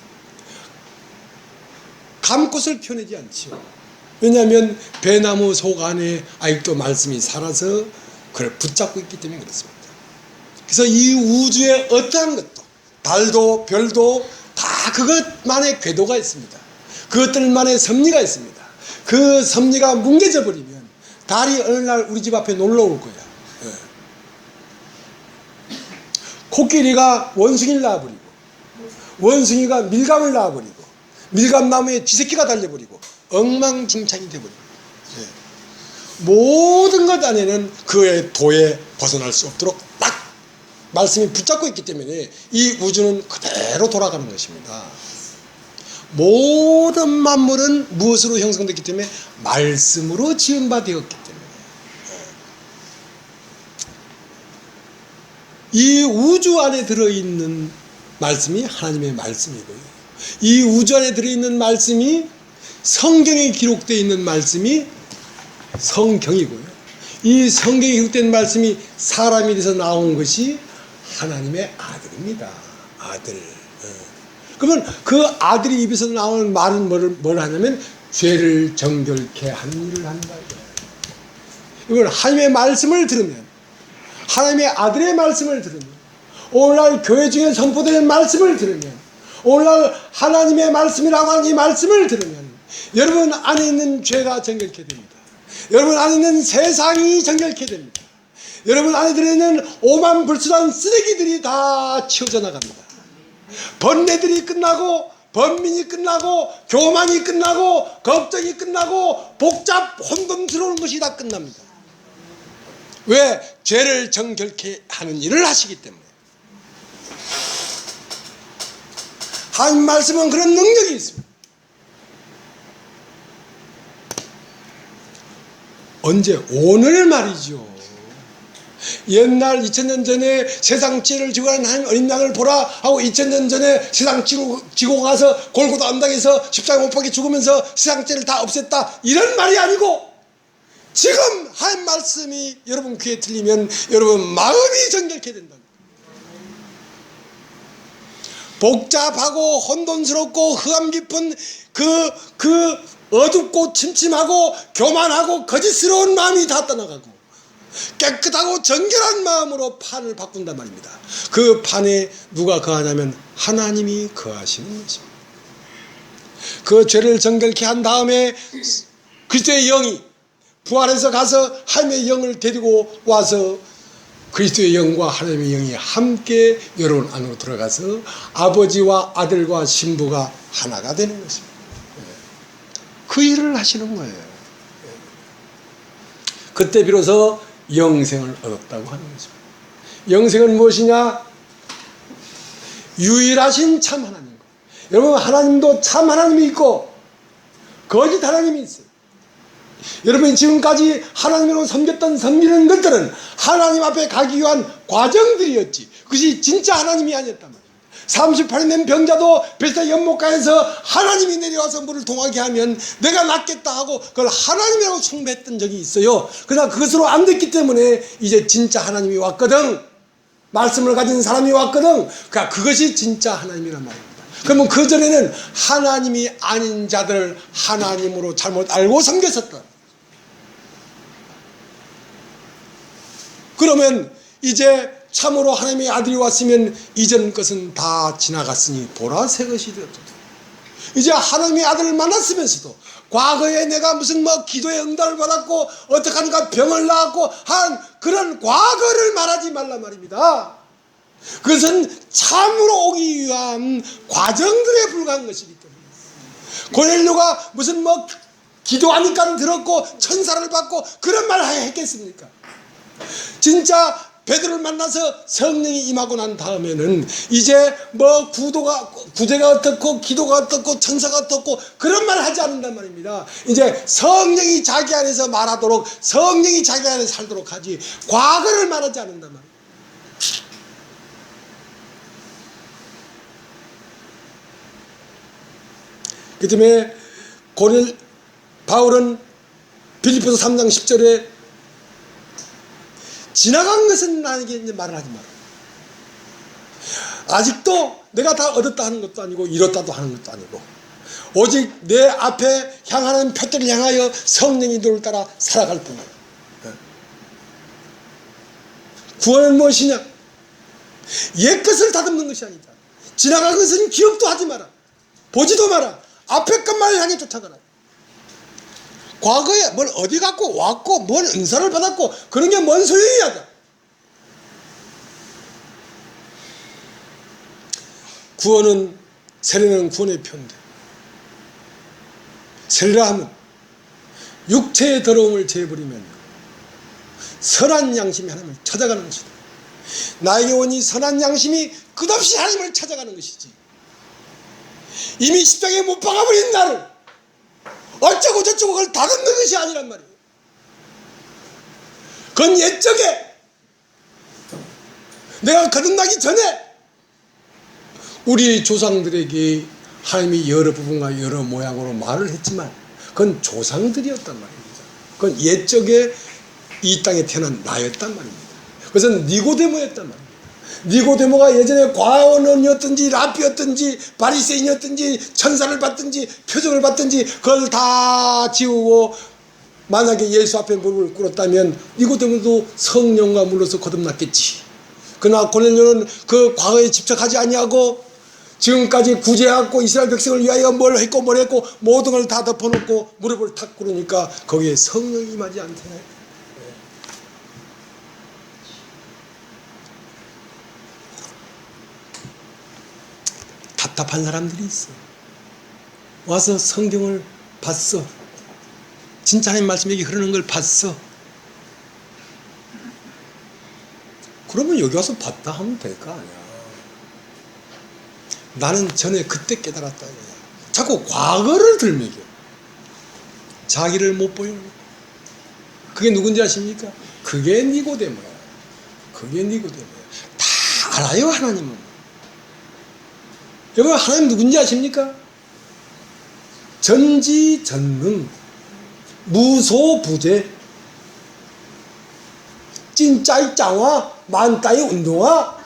Speaker 1: 감꽃을 피워내지 않지요. 왜냐하면 배나무 속 안에 아직도 말씀이 살아서 그걸 붙잡고 있기 때문에 그렇습니다. 그래서 이 우주의 어떠한 것도 달도 별도 다 그것만의 궤도가 있습니다. 그것들만의 섭리가 있습니다. 그 섭리가 뭉개져 버리면 달이 어느 날 우리 집 앞에 놀러 올 거야. 코끼리가 원숭이를 낳아버리고 원숭이가 밀감을 낳아버리고 밀감나무에 쥐새끼가 달려버리고 엉망진창이 되어버립니다. 모든 것 안에는 그의 도에 벗어날 수 없도록 딱 말씀이 붙잡고 있기 때문에 이 우주는 그대로 돌아가는 것입니다. 모든 만물은 무엇으로 형성됐기 때문에 말씀으로 지은 바 되었기 때문에 이 우주 안에 들어있는 말씀이 하나님의 말씀이고요. 이 우주 안에 들어있는 말씀이 성경에 기록되어 있는 말씀이 성경이고요. 이 성경에 기록된 말씀이 사람이 돼서 나온 것이 하나님의 아들입니다. 아들. 그러면 그 아들이 입에서 나오는 말은 뭘 하냐면 죄를 정결케 하는 일을 한다. 이건 하나님의 말씀을 들으면 하나님의 아들의 말씀을 들으면 오늘날 교회 중에 선포되는 말씀을 들으면 오늘날 하나님의 말씀이라고 하는 이 말씀을 들으면 여러분 안에 있는 죄가 정결케 됩니다. 여러분 안에 있는 세상이 정결케 됩니다. 여러분 안에 들어있는 오만불순한 쓰레기들이 다 치워져 나갑니다. 번뇌들이 끝나고 번민이 끝나고 교만이 끝나고 걱정이 끝나고 복잡 혼돈스러운 것이 다 끝납니다. 왜? 죄를 정결케 하는 일을 하시기 때문에. 하나님 말씀은 그런 능력이 있습니다. 언제? 오늘 말이죠. 옛날 2000년 전에 세상 죄를 지고 가는 하나님 어린 양을 보라 하고 2000년 전에 세상 지고 가서 골고다 언덕에서 십자가 못 박혀 죽으면서 세상 죄를 다 없앴다 이런 말이 아니고 지금 하나님 말씀이 여러분 귀에 들리면 여러분 마음이 정결케 된다. 복잡하고 혼돈스럽고 흑암 깊은 그 어둡고 침침하고 교만하고 거짓스러운 마음이 다 떠나가고 깨끗하고 정결한 마음으로 판을 바꾼단 말입니다. 그 판에 누가 거하냐면 하나님이 거하시는 것입니다. 그 죄를 정결케 한 다음에 그리스도의 영이 부활해서 가서 하나님의 영을 데리고 와서 그리스도의 영과 하나님의 영이 함께 여러분 안으로 들어가서 아버지와 아들과 신부가 하나가 되는 것입니다. 그 일을 하시는 거예요. 그때 비로소 영생을 얻었다고 하는 것입니다. 영생은 무엇이냐? 유일하신 참 하나님과 여러분 하나님도 참 하나님이 있고 거짓 하나님이 있어요. 여러분이 지금까지 하나님으로 섬겼던 섬기는 것들은 하나님 앞에 가기 위한 과정들이었지 그것이 진짜 하나님이 아니었단 말이에요. 38년 된 병자도 베스다 연못가에서 하나님이 내려와서 물을 동하게 하면 내가 낫겠다 하고 그걸 하나님이라고 숭배했던 적이 있어요. 그러나 그것으로 안 됐기 때문에 이제 진짜 하나님이 왔거든. 말씀을 가진 사람이 왔거든. 그러니까 그것이 진짜 하나님이란 말입니다. 그러면 그전에는 하나님이 아닌 자들을 하나님으로 잘못 알고 섬겼었다. 그러면 이제 참으로 하나님의 아들이 왔으면 이전 것은 다 지나갔으니 보라 새 것이 되었다. 이제 하나님의 아들을 만났으면서도 과거에 내가 무슨 기도의 응답을 받았고 어떡하는가 병을 낳았고 한 그런 과거를 말하지 말란 말입니다. 그것은 참으로 오기 위한 과정들에 불과한 것이기 때문에 고넬료가 무슨 기도하니까 들었고 천사를 받고 그런 말을 했겠습니까? 진짜 베드로를 만나서 성령이 임하고 난 다음에는 이제 뭐 구제가 어떻고 기도가 어떻고 천사가 어떻고 그런 말을 하지 않는단 말입니다. 이제 성령이 자기 안에서 말하도록, 성령이 자기 안에 살도록 하지 과거를 말하지 않는단 말입니다. 그 때문에 바울은 빌립보서 3장 10절에 지나간 것은 나에게 이제 말을 하지 마라. 아직도 내가 다 얻었다 하는 것도 아니고 이뤘다도 하는 것도 아니고 오직 내 앞에 향하는 표대를 향하여 성령의 인도를 따라 살아갈 뿐이야. 구원은 무엇이냐? 옛것을 다듬는 것이 아니다. 지나간 것은 기억도 하지 마라. 보지도 마라. 앞에 것만 향해 쫓아가라. 과거에 뭘 어디 갔고 왔고 뭔 은사를 받았고 그런 게 뭔 소용이 하다. 구원은, 세례는 구원의 표인데, 세례라 하면 육체의 더러움을 제버리면 선한 양심이 하나님을 찾아가는 것이다. 나에게 온 이 선한 양심이 끝없이 하나님을 찾아가는 것이지, 이미 십자가에 못 박아버린 나를 어쩌고 저쩌고 그걸 다듬는 것이 아니란 말이에요. 그건 옛적에 내가 거듭나기 전에 우리 조상들에게 하나님이 여러 부분과 여러 모양으로 말을 했지만 그건 조상들이었단 말입니다. 그건 옛적에 이 땅에 태어난 나였단 말입니다. 그것은 니고데모였단 말입니다. 니고데모가 예전에 과원원이었든지 랍비였든지 바리새인이었든지 천사를 받든지 표적을 받든지 그걸 다 지우고 만약에 예수 앞에 무릎을 꿇었다면 니고데모도 성령과 물로서 거듭났겠지. 그러나 고넬료는 그 과거에 집착하지 아니하고 지금까지 구제하고 이스라엘 백성을 위하여 뭘 했고 모든 걸 다 덮어놓고 무릎을 탁 꿇으니까 거기에 성령이 임하지 않잖아요. 답답한 사람들이 있어. 와서 성경을 봤어. 진짜 하나님 말씀이 여기 흐르는 걸 봤어. 그러면 여기 와서 봤다 하면 될 거 아니야. 나는 전에 그때 깨달았다. 자꾸 과거를 들먹여. 자기를 못 보여요. 그게 누군지 아십니까? 그게 니고데모야. 그게 니고데모야. 다 알아요, 하나님은. 여러분, 하나님 누군지 아십니까? 전지전능, 무소부재, 찐짜이 짱화, 만따이 운동화.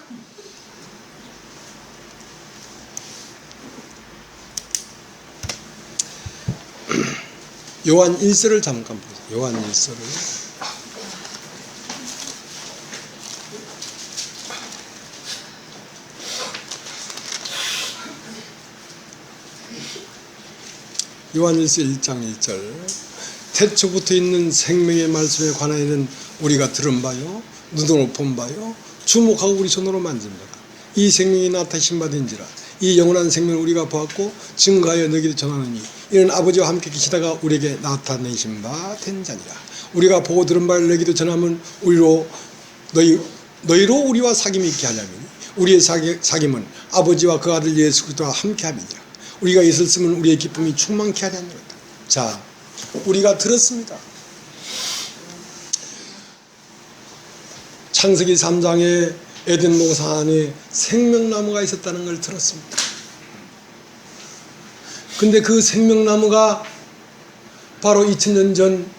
Speaker 1: 요한 1서를 잠깐 보세요. 요한 1서를. 요한일서 1장 1절. 태초부터 있는 생명의 말씀에 관하여는 우리가 들은 바요, 눈으로 본 바요, 주목하고 우리 손으로 만진 바라. 이 생명이 나타신 바 된지라. 이 영원한 생명을 우리가 보았고 증거하여 너희에게 전하느니 이는 아버지와 함께 계시다가 우리에게 나타내신 바 된 자니라. 우리가 보고 들은 바를 너희에게도 전하면 너희로 우리와 사귐이 있게 하려면 우리의 사귐은 아버지와 그 아들 예수 그리스도와 함께 함이니라. 우리가 있었으면 우리의 기쁨이 충만케 하려 합니다. 자, 우리가 들었습니다. 창세기 3장에 에덴 동산 안에 생명나무가 있었다는 걸 들었습니다. 근데 그 생명나무가 바로 2000년 전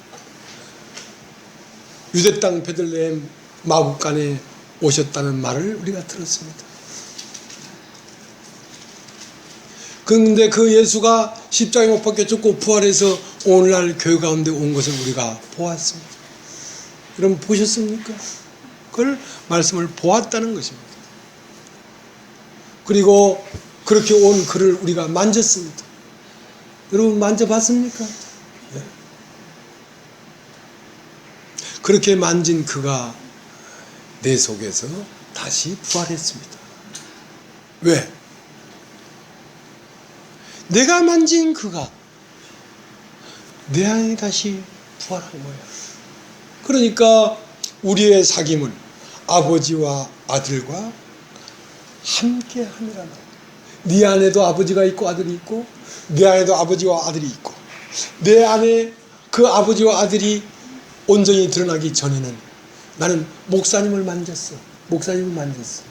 Speaker 1: 유대 땅 베들레헴 마국간에 오셨다는 말을 우리가 들었습니다. 그런데 그 예수가 십자가에 못 박혀 죽고 부활해서 오늘날 교회 가운데 온 것을 우리가 보았습니다. 여러분 보셨습니까? 그걸 말씀을 보았다는 것입니다. 그리고 그렇게 온 그를 우리가 만졌습니다. 여러분 만져봤습니까? 네. 그렇게 만진 그가 내 속에서 다시 부활했습니다. 왜? 내가 만진 그가 내 안에 다시 부활한 거야. 그러니까 우리의 사귐은 아버지와 아들과 함께 함이라. 네 안에도 아버지가 있고 아들이 있고, 내 안에도 아버지와 아들이 있고, 내 안에 그 아버지와 아들이 온전히 드러나기 전에는 나는 목사님을 만졌어. 목사님을 만졌어.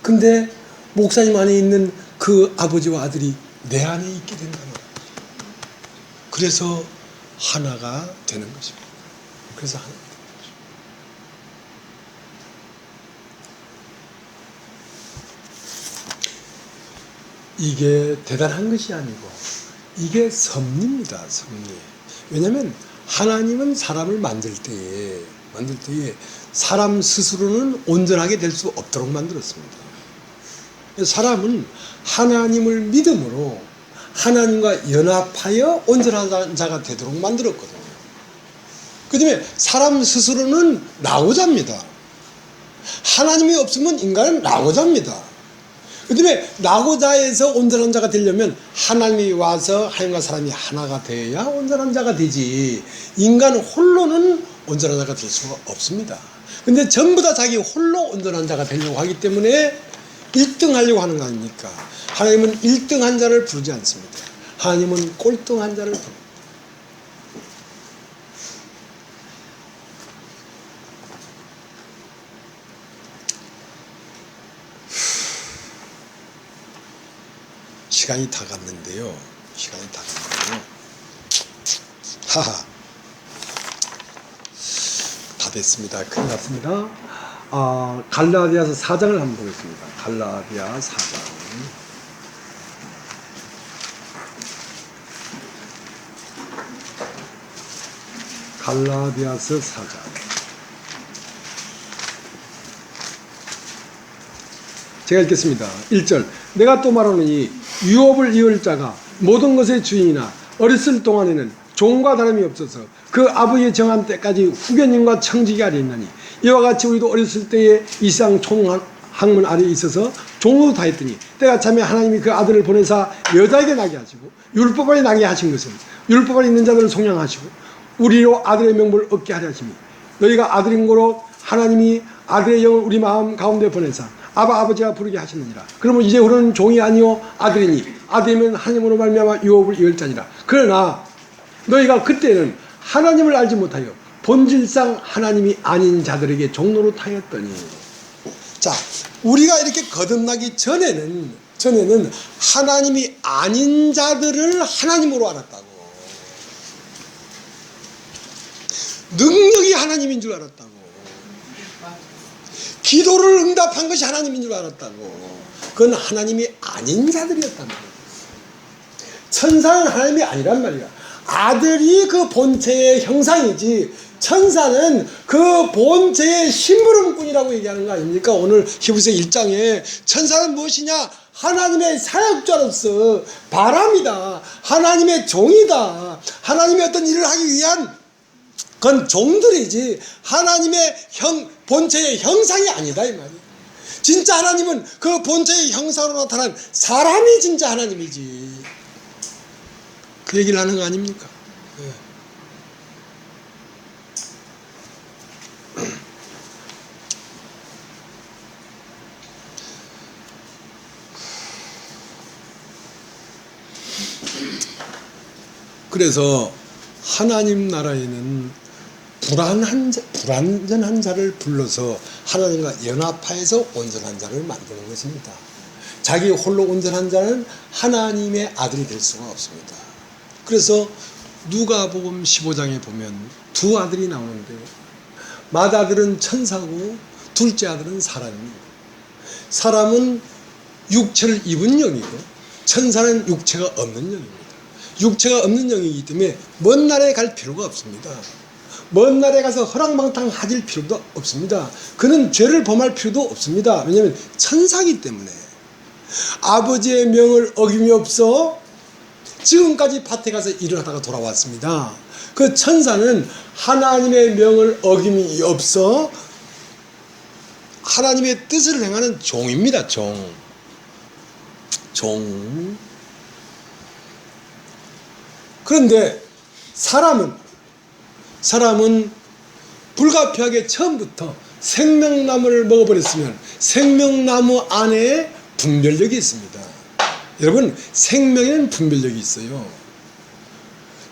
Speaker 1: 근데 목사님 안에 있는 그 아버지와 아들이 내 안에 있게 된다는 거예요. 그래서 하나가 되는 것입니다. 그래서 하나. 이게 대단한 것이 아니고 이게 섭리입니다. 섭리. 왜냐하면 하나님은 사람을 만들 때에 사람 스스로는 온전하게 될 수 없도록 만들었습니다. 사람은 하나님을 믿음으로 하나님과 연합하여 온전한 자가 되도록 만들었거든요. 그 다음에 사람 스스로는 낙오자입니다. 하나님이 없으면 인간은 낙오자입니다. 그 다음에 낙오자에서 온전한 자가 되려면 하나님이 와서 하나님과 사람이 하나가 되어야 온전한 자가 되지, 인간 홀로는 온전한 자가 될 수가 없습니다. 근데 전부 다 자기 홀로 온전한 자가 되려고 하기 때문에 1등 하려고 하는 거 아닙니까? 하나님은 1등한 자를 부르지 않습니다. 하나님은 꼴등한 자를 부릅니다. 시간이 다 갔는데요. 하하. 다 됐습니다. 큰일 났습니다. 갈라디아서 4장을 한번 보겠습니다. 갈라디아 4장. 갈라디아서 4장. 제가 읽겠습니다. 1절. 내가 또 말하노니 유업을 이을 자가 모든 것의 주인이나 어렸을 동안에는 종과 다름이 없어서 그 아버지의 정한 때까지 후견인과 청지기 아래 있나니, 이와 같이 우리도 어렸을 때에 이 세상 총학문 아래에 있어서 종으로 다했더니 때가 차면 하나님이 그 아들을 보내사 여자에게 나게 하시고 율법 아래 나게 하신 것은 율법 아래 있는 자들을 속량하시고 우리로 아들의 명분을 얻게 하려 하심이, 너희가 아들인 거로 하나님이 아들의 영을 우리 마음 가운데 보내사 아버지가 부르게 하셨느니라. 그러면 이제 우리는 종이 아니요 아들이니 아들이면 하나님으로 말미암아 유업을 이을 자니라. 그러나 너희가 그때는 하나님을 알지 못하여 본질상 하나님이 아닌 자들에게 종로로 타였더니. 자, 우리가 이렇게 거듭나기 전에는 하나님이 아닌 자들을 하나님으로 알았다고. 능력이 하나님인 줄 알았다고. 기도를 응답한 것이 하나님인 줄 알았다고. 그건 하나님이 아닌 자들이었단 말이야. 천사는 하나님이 아니란 말이야. 아들이 그 본체의 형상이지 천사는 그 본체의 심부름꾼이라고 얘기하는 거 아닙니까? 오늘 히브리서 1장에 천사는 무엇이냐? 하나님의 사역자로서 바람이다. 하나님의 종이다. 하나님의 어떤 일을 하기 위한 그건 종들이지 하나님의 본체의 형상이 아니다 이 말이야. 진짜 하나님은 그 본체의 형상으로 나타난 사람이 진짜 하나님이지. 그 얘기를 하는 거 아닙니까? 네. 그래서 하나님 나라에는 불완전한 자를 불러서 하나님과 연합하여서 온전한 자를 만드는 것입니다. 자기 홀로 온전한 자는 하나님의 아들이 될 수가 없습니다. 그래서 누가복음 15장에 보면 두 아들이 나오는데, 맏아들은 천사고 둘째 아들은 사람입니다. 사람은 육체를 입은 영이고 천사는 육체가 없는 영입니다. 육체가 없는 영이기 때문에 먼 나라에 갈 필요가 없습니다. 먼 나라에 가서 허랑방탕 하질 필요도 없습니다. 그는 죄를 범할 필요도 없습니다. 왜냐하면 천사이기 때문에. 아버지의 명을 어김이 없어 지금까지 밭에 가서 일을 하다가 돌아왔습니다. 그 천사는 하나님의 명을 어김이 없어 하나님의 뜻을 행하는 종입니다. 종. 그런데 사람은 불가피하게 처음부터 생명나무를 먹어버렸으면 생명나무 안에 분별력이 있습니다. 여러분, 생명에는 분별력이 있어요.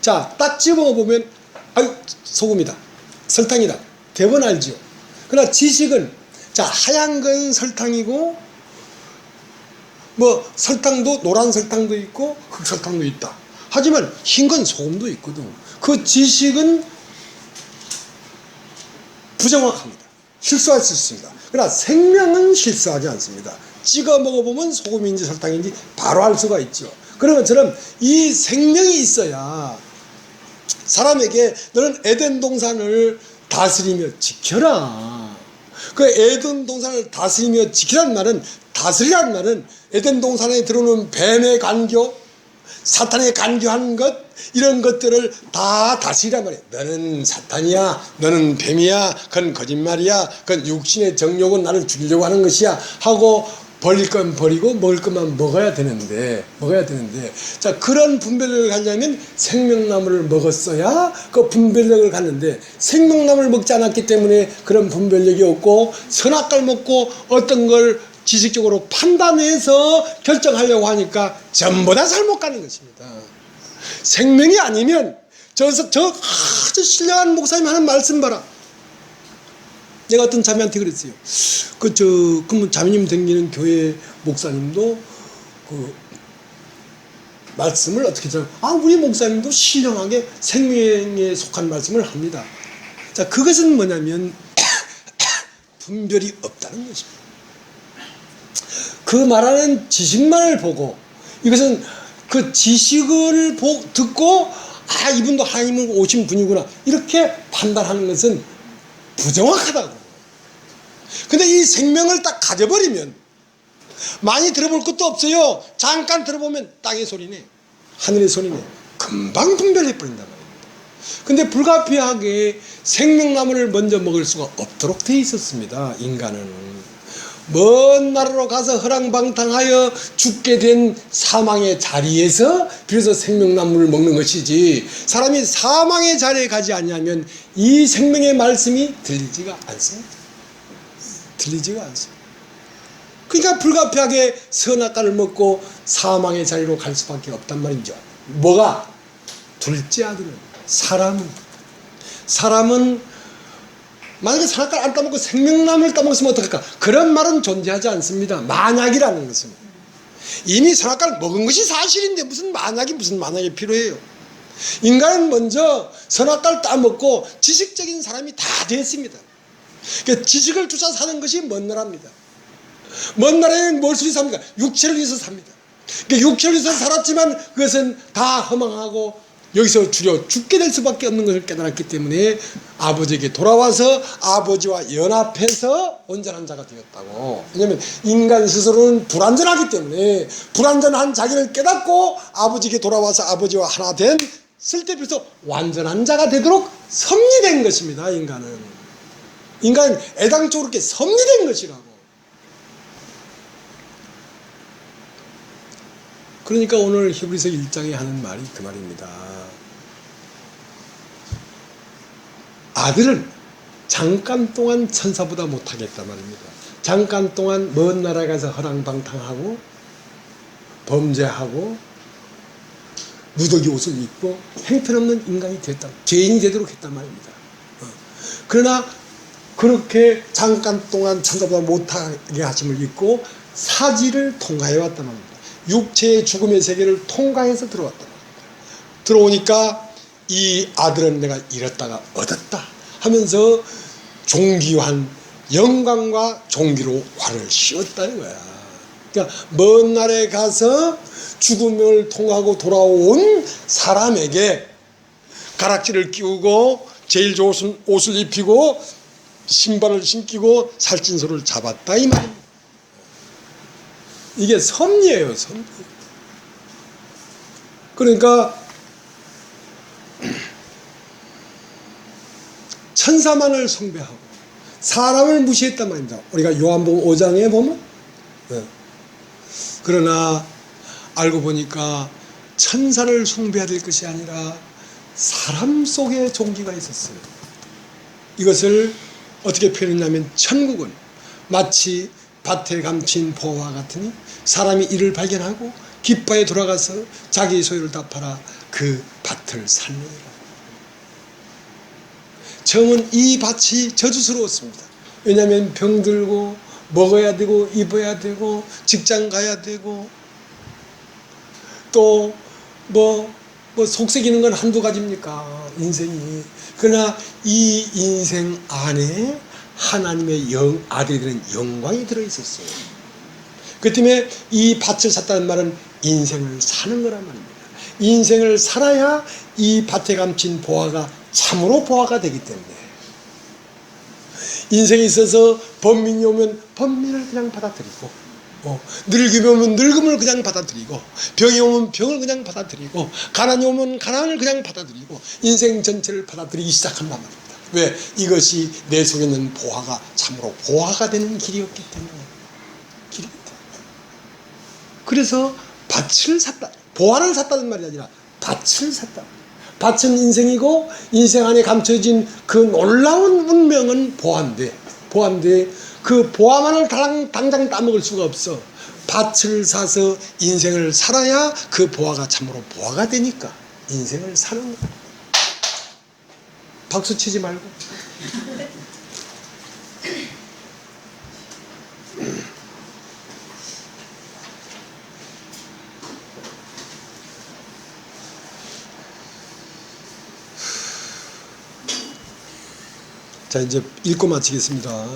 Speaker 1: 자, 딱 집어보면 아유, 소금이다, 설탕이다, 대번 알죠. 그러나 지식은, 자, 하얀 건 설탕이고 뭐 설탕도 노란 설탕도 있고 흑설탕도 있다. 하지만 흰 건 소금도 있거든. 그 지식은 부정확합니다. 실수할 수 있습니다. 그러나 생명은 실수하지 않습니다. 찍어 먹어보면 소금인지 설탕인지 바로 알 수가 있죠. 그런 것처럼 이 생명이 있어야 사람에게 너는 에덴 동산을 다스리며 지켜라. 그 에덴 동산을 다스리며 지키라는 말은, 다스리라는 말은 에덴 동산에 들어오는 뱀의 간교, 사탄의 간교하는 것, 이런 것들을 다 다스리란 말이에요. 너는 사탄이야, 너는 뱀이야, 그건 거짓말이야, 그건 육신의 정욕은 나를 죽이려고 하는 것이야 하고 버릴 건 버리고 먹을 것만 먹어야 되는데, 자, 그런 분별력을 가려면 생명나무를 먹었어야 그 분별력을 갖는데, 생명나무를 먹지 않았기 때문에 그런 분별력이 없고, 선악과를 먹고 어떤 걸 지식적으로 판단해서 결정하려고 하니까 전부 다 잘못 가는 것입니다. 생명이 아니면 저 아주 신령한 목사님 하는 말씀 봐라. 내가 어떤 자매한테 그랬어요. 그러면 자매님 댕기는 교회 목사님도 그 말씀을 어떻게 잘, 우리 목사님도 신령하게 생명에 속한 말씀을 합니다. 자, 그것은 뭐냐면 분별이 없다는 것입니다. 그 말하는 지식만을 보고, 이것은 그 지식을 듣고 이분도 하나님은 오신 분이구나 이렇게 판단하는 것은 부정확하다고. 근데 이 생명을 딱 가져버리면 많이 들어볼 것도 없어요. 잠깐 들어보면 땅의 소리네, 하늘의 소리네, 금방 분별해버린단 말입니다. 근데 불가피하게 생명나무를 먼저 먹을 수가 없도록 돼 있었습니다. 인간은 먼 나라로 가서 허랑방탕하여 죽게 된 사망의 자리에서 비로소 생명나무를 먹는 것이지, 사람이 사망의 자리에 가지 않냐면 이 생명의 말씀이 들리지가 않습니다. 그러니까 불가피하게 선악과를 먹고 사망의 자리로 갈 수밖에 없단 말이죠. 뭐가? 둘째 아들은, 사람은 만약에 선악과를 안 따먹고 생명나무를 따먹었으면 어떡할까? 그런 말은 존재하지 않습니다. 만약이라는 것은. 이미 선악과를 먹은 것이 사실인데 무슨 만약이 필요해요. 인간은 먼저 선악과를 따먹고 지식적인 사람이 다 됐습니다. 그러니까 지식을 쫓아 사는 것이 먼 나라입니다. 먼 나라에는 무엇을 위해서 삽니까? 육체를 위해서 삽니다. 그러니까 육체를 위해서 살았지만 그것은 다 허망하고 여기서 주려 죽게 될 수밖에 없는 것을 깨달았기 때문에 아버지에게 돌아와서 아버지와 연합해서 온전한 자가 되었다고. 왜냐하면 인간 스스로는 불완전하기 때문에 불완전한 자기를 깨닫고 아버지에게 돌아와서 아버지와 하나 된 쓸데없어 완전한 자가 되도록 섭리된 것입니다. 인간은 애당초로 이렇게 섭리된 것이라고. 그러니까 오늘 히브리서 1장에 하는 말이 그 말입니다. 아들은 잠깐 동안 천사보다 못하겠단 말입니다. 잠깐 동안 먼 나라에 가서 허랑방탕하고 범죄하고 무더기 옷을 입고 형편없는 인간이 됐다, 죄인이 되도록 했단 말입니다. 그러나 그렇게 잠깐 동안 천사보다 못하게 하심을 입고 사지를 통과해 왔단 말입니다. 육체의 죽음의 세계를 통과해서 들어왔단 말입니다. 들어오니까 이 아들은 내가 잃었다가 얻었다 하면서 존귀한 영광과 존귀로 활을 씌웠다는 거야. 그러니까 먼 날에 가서 죽음을 통하고 돌아온 사람에게 가락지를 끼우고 제일 좋은 옷을 입히고 신발을 신기고 살찐소를 잡았다 이 말입니다. 이게 섭리예요, 섭리. 그러니까 천사만을 숭배하고 사람을 무시했단 말입니다. 우리가 요한복음 5장에 보면. 그러나 알고 보니까 천사를 숭배해야 될 것이 아니라 사람 속에 존귀가 있었어요. 이것을 어떻게 표현했냐면 천국은 마치 밭에 감친 보화와 같으니 사람이 이를 발견하고 기뻐에 돌아가서 자기 소유를 다 팔아 그 밭을 살느니라. 처음은 이 밭이 저주스러웠습니다. 왜냐하면 병들고 먹어야 되고 입어야 되고 직장 가야 되고 또 뭐 속색이는 건 한두 가지입니까? 인생이. 그러나 이 인생 안에 하나님의 아들이 되는 영광이 들어있었어요. 그 때문에 이 밭을 샀다는 말은 인생을 사는 거란 말입니다. 인생을 살아야 이 밭에 감친 보화가 참으로 보화가 되기 때문에 인생에 있어서 번민이 오면 번민을 그냥 받아들이고 늙음이 오면 늙음을 그냥 받아들이고 병이 오면 병을 그냥 받아들이고 가난이 오면 가난을 그냥 받아들이고 인생 전체를 받아들이기 시작한단 말입니다. 왜? 이것이 내 속에 있는 보화가 참으로 보화가 되는 길이었기 때문에. 그래서 밭을 샀다. 보화를 샀다는 말이 아니라 밭을 샀다. 밭은 인생이고 인생 안에 감춰진 그 놀라운 운명은 보화인데 그 보화만을 당장 따먹을 수가 없어. 밭을 사서 인생을 살아야 그 보화가 참으로 보화가 되니까 인생을 사는 거야. 박수 치지 말고. 자, 이제 읽고 마치겠습니다.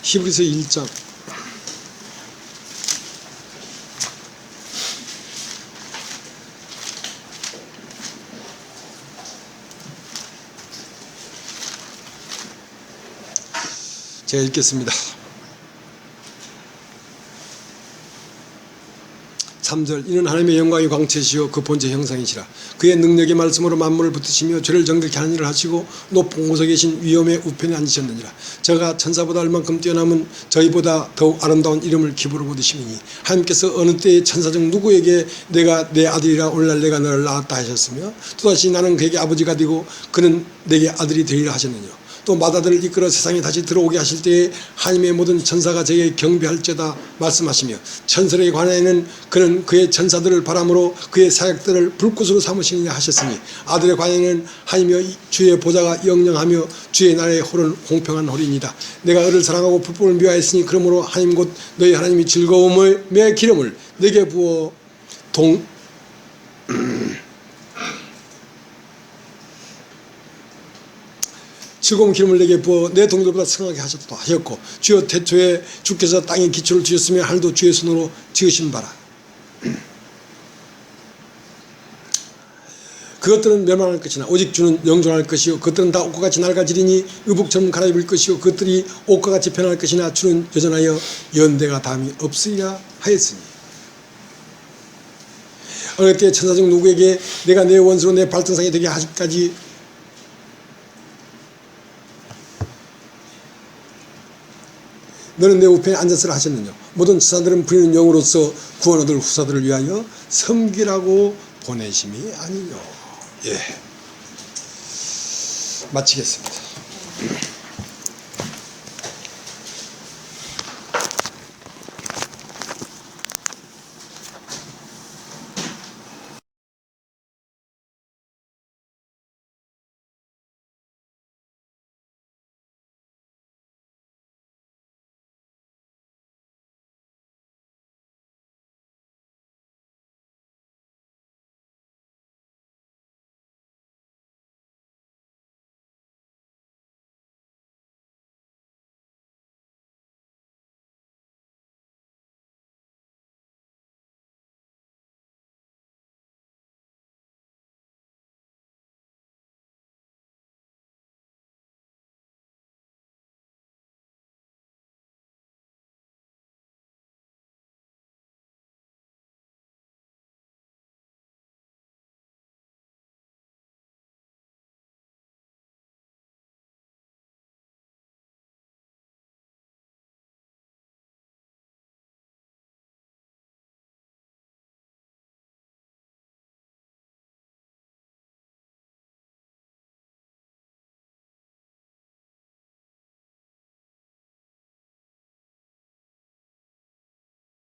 Speaker 1: 히브리서 1장. 제가 읽겠습니다. 3절. 이는 하나님의 영광이 광채시요 그 본체 형상이시라. 그의 능력의 말씀으로 만물을 붙으시며 죄를 정결케 하는 일을 하시고 높은 곳에 계신 위엄의 우편에 앉으셨느니라. 저가 천사보다 얼만큼 뛰어남은 저희보다 더욱 아름다운 이름을 기부로 받으시니 하나님께서 어느 때에 천사 중 누구에게 내가 내 아들이라 오늘날 내가 너를 낳았다 하셨으며 또다시 나는 그에게 아버지가 되고 그는 내게 아들이 되리라 하셨느냐. 또 맏아들을 이끌어 세상에 다시 들어오게 하실 때에 하나님의 모든 천사가 저에게 경배할지어다 말씀하시며 천설에 관하여는 그는 그의 천사들을 바람으로 그의 사역들을 불꽃으로 삼으시느냐 하셨으니 아들에 관하여는 하나님의 주의 보좌가 영영하며 주의 나라의 홀은 공평한 홀이니이다. 내가 그를 사랑하고 불법을 미워했으니 그러므로 하나님 곧 너희 하나님이 즐거움의 매 기름을 내게 부어 즐거운 기름을 내게 부어 내 동료보다 승하게 하셨다 하였고 주여 태초에 주께서 땅에 기초를 지었으며 하늘도 주의 손으로 지으신 바라. 그것들은 멸망할 것이나 오직 주는 영존할 것이요 그것들은 다 옷과 같이 낡아지리니 의복처럼 갈아입을 것이요 그것들이 옷과 같이 변할 것이나 주는 여전하여 연대가 다함이 없으리라 하였으니 어느 때 천사 중 누구에게 내가 내 원수로 내 발등상이 되게 하기까지 너는 내 우편에 앉았으라 하셨느냐. 모든 천사들은 부리는 영으로서 구원 얻을 후사들을 위하여 섬기라고 보내심이 아니뇨. 예, 마치겠습니다.